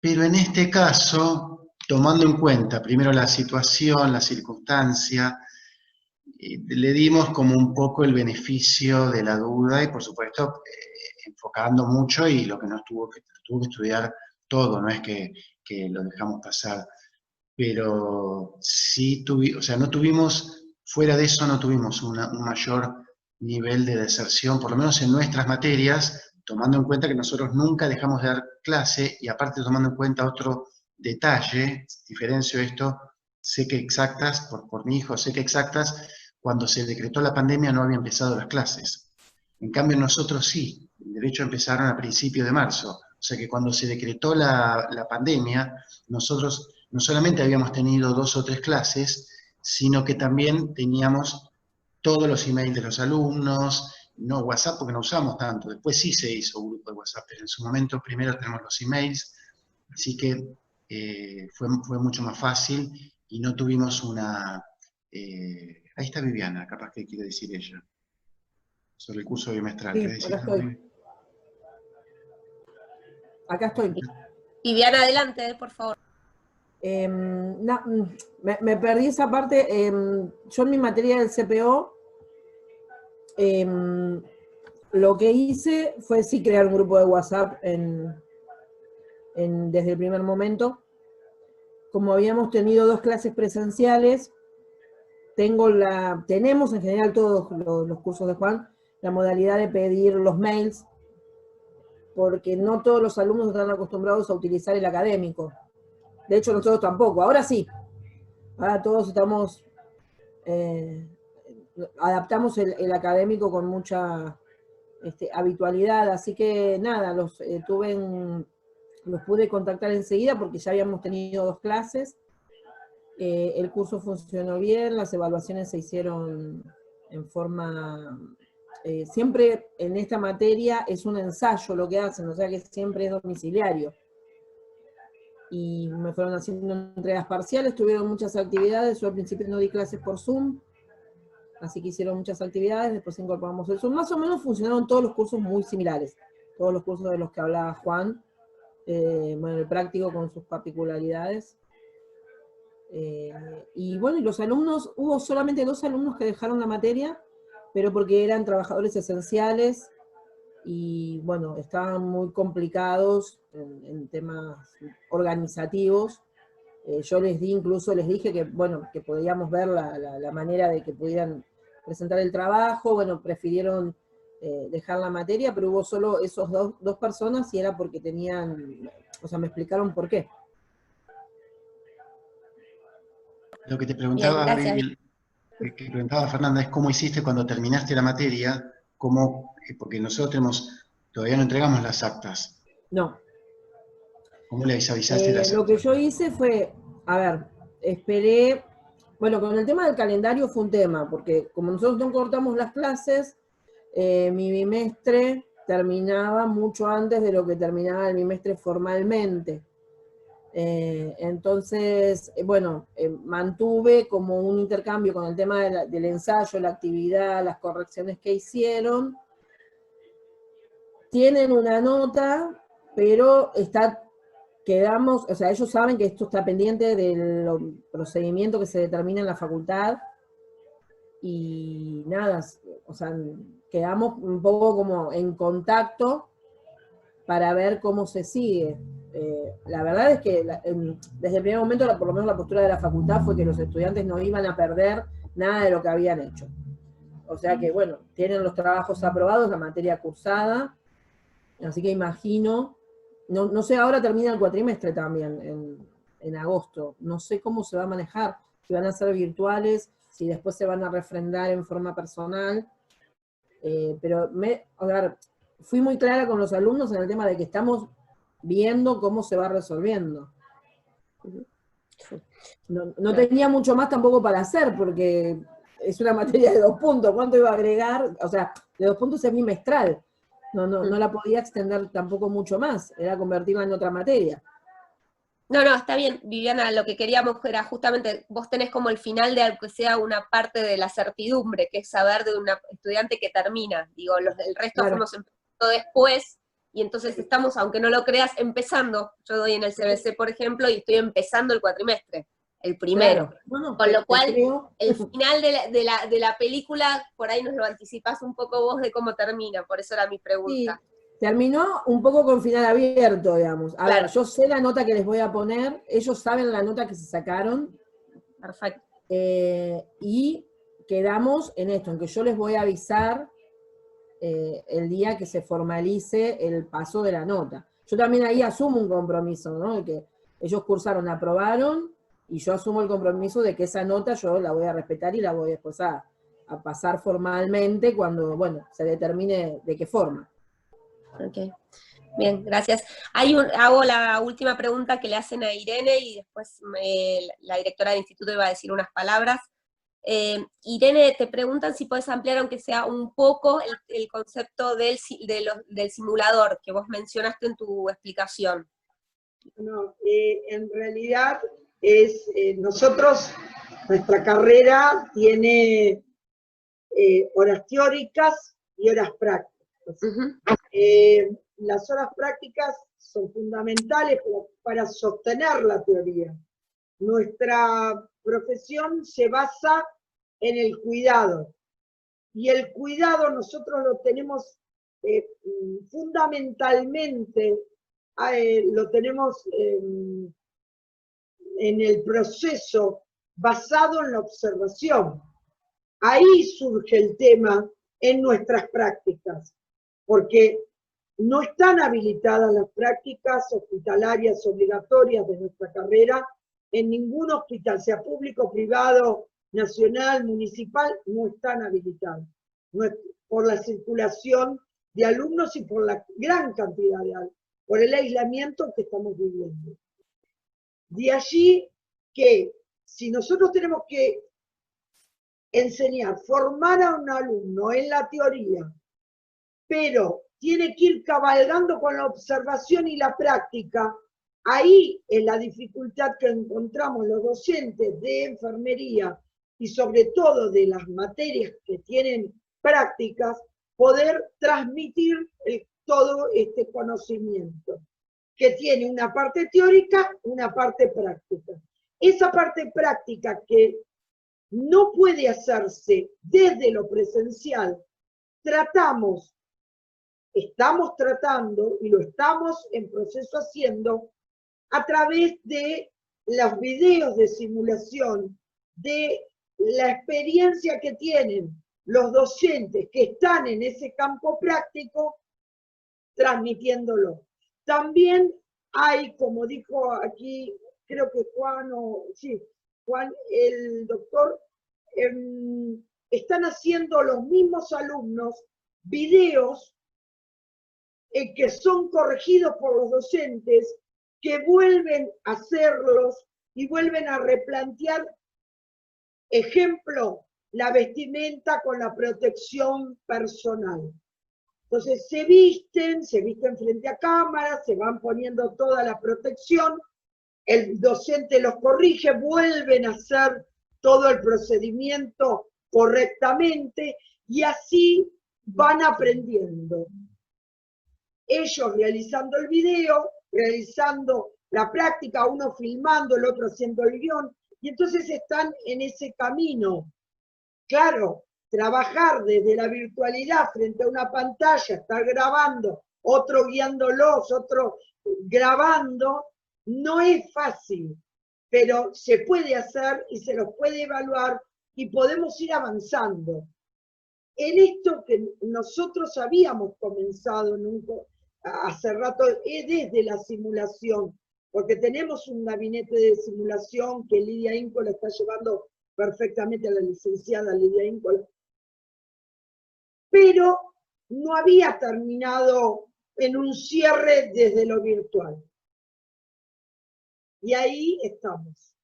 Pero en este caso, tomando en cuenta primero la situación, la circunstancia, le dimos como un poco el beneficio de la duda y por supuesto enfocando mucho, y lo que no tuvo que estudiar todo, no es que lo dejamos pasar. Pero sí o sea, no tuvimos, fuera de eso no tuvimos un mayor nivel de deserción, por lo menos en nuestras materias, tomando en cuenta que nosotros nunca dejamos de dar clase, y aparte tomando en cuenta otro detalle, diferencio esto, sé que exactas, por mi hijo, sé que exactas, cuando se decretó la pandemia no había empezado las clases. En cambio nosotros sí, de hecho empezaron a principios de marzo, o sea que cuando se decretó la pandemia, nosotros no solamente habíamos tenido 2 o 3 clases, sino que también teníamos todos los emails de los alumnos, no WhatsApp porque no usamos tanto, después sí se hizo un grupo de WhatsApp, pero en su momento primero tenemos los emails, así que fue mucho más fácil y no tuvimos una... ahí está Viviana, capaz que quiere decir ella, sobre el curso bimestral. Sí, acá estoy. Viviana, adelante, por favor. Me perdí esa parte. Yo en mi materia del CPO, lo que hice fue sí crear un grupo de WhatsApp desde el primer momento. Como habíamos tenido 2 clases presenciales, tenemos en general todos los cursos de Juan, la modalidad de pedir los mails, porque no todos los alumnos están acostumbrados a utilizar el académico. De hecho, nosotros tampoco. Ahora sí. Ahora todos estamos... adaptamos el académico con mucha habitualidad. Así que nada, los pude contactar enseguida porque ya habíamos tenido 2 clases. El curso funcionó bien, las evaluaciones se hicieron en forma... siempre en esta materia es un ensayo lo que hacen, o sea que siempre es domiciliario. Y me fueron haciendo entregas parciales, tuvieron muchas actividades, yo al principio no di clases por Zoom, así que hicieron muchas actividades, después incorporamos el Zoom. Más o menos funcionaron todos los cursos muy similares, todos los cursos de los que hablaba Juan, bueno, el práctico con sus particularidades. Y bueno, y los alumnos, hubo solamente 2 alumnos que dejaron la materia, pero porque eran trabajadores esenciales, y bueno, estaban muy complicados en temas organizativos. Yo incluso les dije que, bueno, que podíamos ver la manera de que pudieran presentar el trabajo. Bueno, prefirieron dejar la materia, pero hubo solo esos dos personas, y era porque tenían, o sea, me explicaron por qué. Lo que te preguntaba, que preguntaba Fernanda, es cómo hiciste cuando terminaste la materia, porque nosotros todavía no entregamos las actas. No. ¿Cómo les avisaste las actas? Lo que yo hice fue, a ver, esperé, bueno, con el tema del calendario fue un tema, porque como nosotros no cortamos las clases, mi bimestre terminaba mucho antes de lo que terminaba el bimestre formalmente. Entonces, bueno, mantuve como un intercambio con el tema del ensayo, la actividad, las correcciones que hicieron. Tienen una nota, pero quedamos, o sea, ellos saben que esto está pendiente del procedimiento que se determina en la facultad, y nada, o sea, quedamos un poco como en contacto para ver cómo se sigue. La verdad es que desde el primer momento, por lo menos la postura de la facultad fue que los estudiantes no iban a perder nada de lo que habían hecho. O sea que, bueno, tienen los trabajos aprobados, la materia cursada, así que imagino, no sé, ahora termina el cuatrimestre también, en agosto, no sé cómo se va a manejar, si van a ser virtuales, si después se van a refrendar en forma personal, pero a ver, fui muy clara con los alumnos en el tema de que estamos viendo cómo se va resolviendo. No tenía mucho más tampoco para hacer, porque es una materia de 2 puntos, ¿cuánto iba a agregar? O sea, de 2 puntos es bimestral, no la podía extender tampoco mucho más, era convertirla en otra materia. No, está bien, Viviana, lo que queríamos era justamente, vos tenés como el final de algo que sea una parte de la certidumbre, que es saber de un estudiante que termina, digo, el resto Claro. fuimos empezando después, y entonces estamos, aunque no lo creas, empezando. Yo doy en el CBC, por ejemplo, y estoy empezando el cuatrimestre, el primero. Claro. Bueno, con lo cual, creo. el final de la película, por ahí nos lo anticipás un poco vos de cómo termina, por eso era mi pregunta. Sí, terminó un poco con final abierto, digamos. A ver, yo sé la nota que les voy a poner, ellos saben la nota que se sacaron. Perfecto. Y quedamos en esto, en que yo les voy a avisar el día que se formalice el paso de la nota. Yo también ahí asumo un compromiso, ¿no? De que ellos cursaron, aprobaron, y yo asumo el compromiso de que esa nota yo la voy a respetar y la voy después a pasar formalmente cuando, bueno, se determine de qué forma. Ok, bien, gracias. Hago la última pregunta que le hacen a Irene y después la directora del instituto iba a decir unas palabras. Irene, te preguntan si puedes ampliar, aunque sea un poco, el concepto del simulador que vos mencionaste en tu explicación. No, en realidad nuestra carrera tiene horas teóricas y horas prácticas. Las horas prácticas son fundamentales para sostener la teoría. Nuestra profesión se basa en el cuidado, y el cuidado nosotros lo tenemos fundamentalmente, lo tenemos en el proceso basado en la observación. Ahí surge el tema en nuestras prácticas, porque no están habilitadas las prácticas hospitalarias obligatorias de nuestra carrera en ningún hospital, sea público, privado, nacional, municipal, no están habilitadas, por la circulación de alumnos y por la gran cantidad de alumnos, por el aislamiento que estamos viviendo. De allí que si nosotros tenemos que enseñar, formar a un alumno en la teoría, pero tiene que ir cabalgando con la observación y la práctica, ahí es la dificultad que encontramos los docentes de enfermería y sobre todo de las materias que tienen prácticas, poder transmitir todo este conocimiento, que tiene una parte teórica, una parte práctica. Esa parte práctica que no puede hacerse desde lo presencial, estamos tratando y lo estamos en proceso haciendo a través de los videos de simulación, de la experiencia que tienen los docentes que están en ese campo práctico, transmitiéndolo. También hay, como dijo aquí, creo que Juan, el doctor, están haciendo los mismos alumnos videos que son corregidos por los docentes, que vuelven a hacerlos y vuelven a replantear, ejemplo, la vestimenta con la protección personal. Entonces se visten frente a cámara, se van poniendo toda la protección, el docente los corrige, vuelven a hacer todo el procedimiento correctamente y así van aprendiendo. Ellos realizando el video, realizando la práctica, uno filmando, el otro haciendo el guión, y entonces están en ese camino. Claro, trabajar desde la virtualidad frente a una pantalla, estar grabando, otro guiándolos, otro grabando, no es fácil, pero se puede hacer y se los puede evaluar y podemos ir avanzando. En esto que nosotros habíamos comenzado hace rato, es desde la simulación, porque tenemos un gabinete de simulación que Lidia Íncola está llevando perfectamente, a la licenciada Lidia Íncola, pero no había terminado en un cierre desde lo virtual. Y ahí estamos.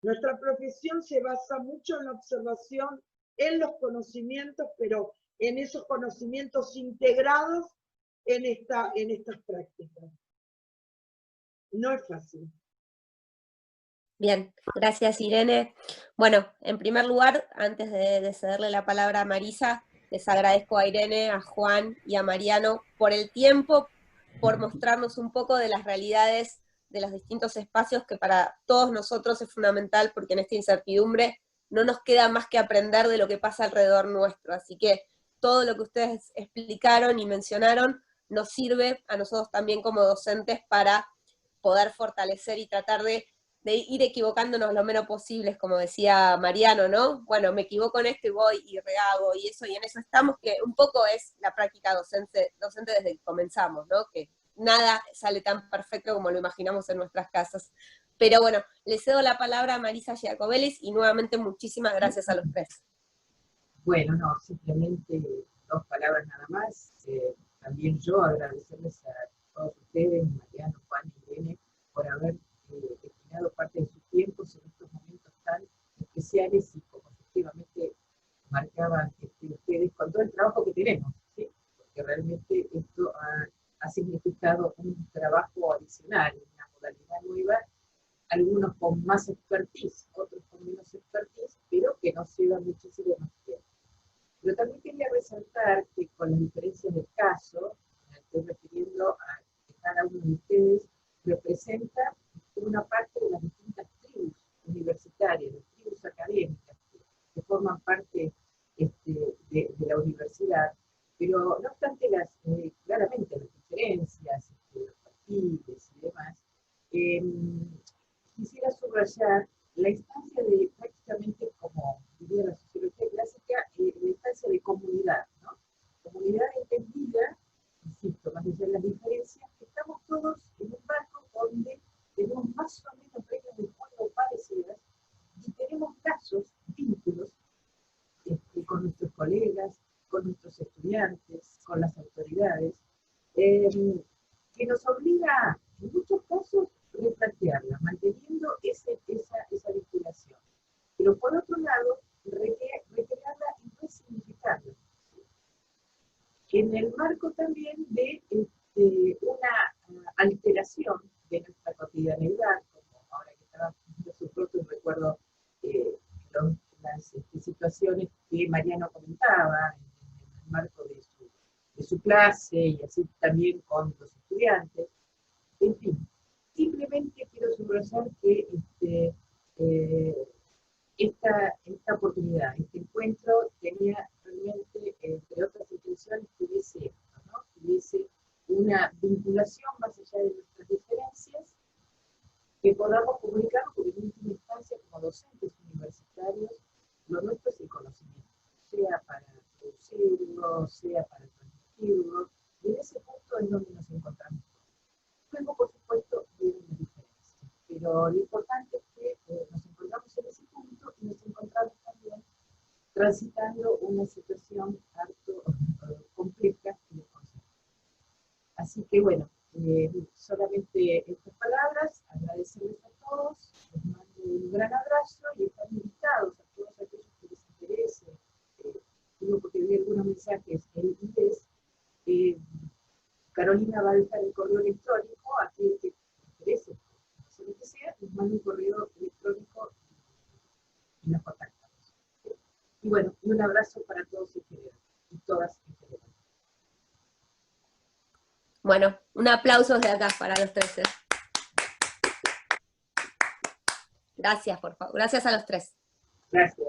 Nuestra profesión se basa mucho en la observación, en los conocimientos, pero en esos conocimientos integrados en estas prácticas. No es fácil. Bien, gracias Irene. Bueno, en primer lugar, antes de cederle la palabra a Marisa, les agradezco a Irene, a Juan y a Mariano por el tiempo, por mostrarnos un poco de las realidades de los distintos espacios que para todos nosotros es fundamental, porque en esta incertidumbre no nos queda más que aprender de lo que pasa alrededor nuestro. Así que todo lo que ustedes explicaron y mencionaron nos sirve a nosotros también como docentes para poder fortalecer y tratar de ir equivocándonos lo menos posible, como decía Mariano, ¿no? Bueno, me equivoco en esto y voy y rehago y en eso estamos, que un poco es la práctica docente desde que comenzamos, ¿no? Que nada sale tan perfecto como lo imaginamos en nuestras casas. Pero bueno, le cedo la palabra a Marisa Giacobelis y nuevamente muchísimas gracias a los tres. Bueno, no, simplemente 2 palabras nada más. También yo agradecerles a todos ustedes, Mariano, Juan y Irene, por haber destinado parte de sus tiempos en estos momentos tan especiales y como efectivamente marcaban ustedes con todo el trabajo que tenemos, ¿sí? Porque realmente esto ha significado un trabajo adicional, una modalidad nueva, algunos con más expertise, otros con menos expertise, pero que nos lleva muchísimo más tiempo. Pero también quería resaltar que con las diferencias del caso, me estoy refiriendo a que cada uno de ustedes representa una parte de las distintas tribus universitarias, las tribus académicas que forman parte de la universidad, pero no obstante claramente las diferencias, los perfiles y demás, quisiera subrayar la instancia de prácticamente, como diría la sociología clásica, la instancia de comunidad, ¿no? Comunidad entendida, insisto, más allá de las diferencias, que estamos todos en un barco donde tenemos más o menos reglas de juego parecidas y tenemos lazos, vínculos con nuestros colegas, con nuestros estudiantes, con las autoridades, que nos obliga, en muchos casos, a replantearla, manteniendo esa vinculación. Pero por otro lado, recrearla y resignificarla. En el marco también de una alteración de nuestra cotidianidad, como ahora que estaba haciendo su propio recuerdo las situaciones que Mariano comentaba en el marco de su clase y así también con los estudiantes. En fin, simplemente quiero subrayar que esta oportunidad, este encuentro tenía realmente, entre otras intenciones, que hubiese esto, ¿no? Que hubiese una vinculación más allá de nuestras diferencias, que podamos comunicar, porque en última instancia, como docentes universitarios, lo nuestro es el conocimiento, sea para producirlo, sea para transmitirlo, y en ese punto es donde nos encontramos. Luego, por supuesto, vienen las diferencias, pero lo importante es que nos encontramos en ese punto y nos encontramos también transitando una situación harto compleja y desconcertante. Así que bueno, solamente estas palabras, agradecerles a todos, les mando un gran abrazo y están invitados a todos aquellos que les interese, digo porque vi algunos mensajes en inglés, Carolina va a dejar el correo electrónico a quien te interese, no sé lo que sea, mando un correo electrónico y nos contactamos. Y bueno, y un abrazo para todos en general, y todas en general. Bueno, un aplauso desde acá para los 13. Gracias, por favor. Gracias a los 3. Gracias.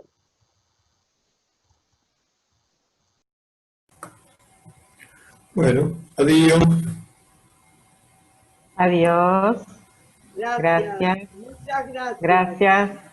Bueno, adiós. Adiós. Gracias. Gracias. Muchas gracias. Gracias.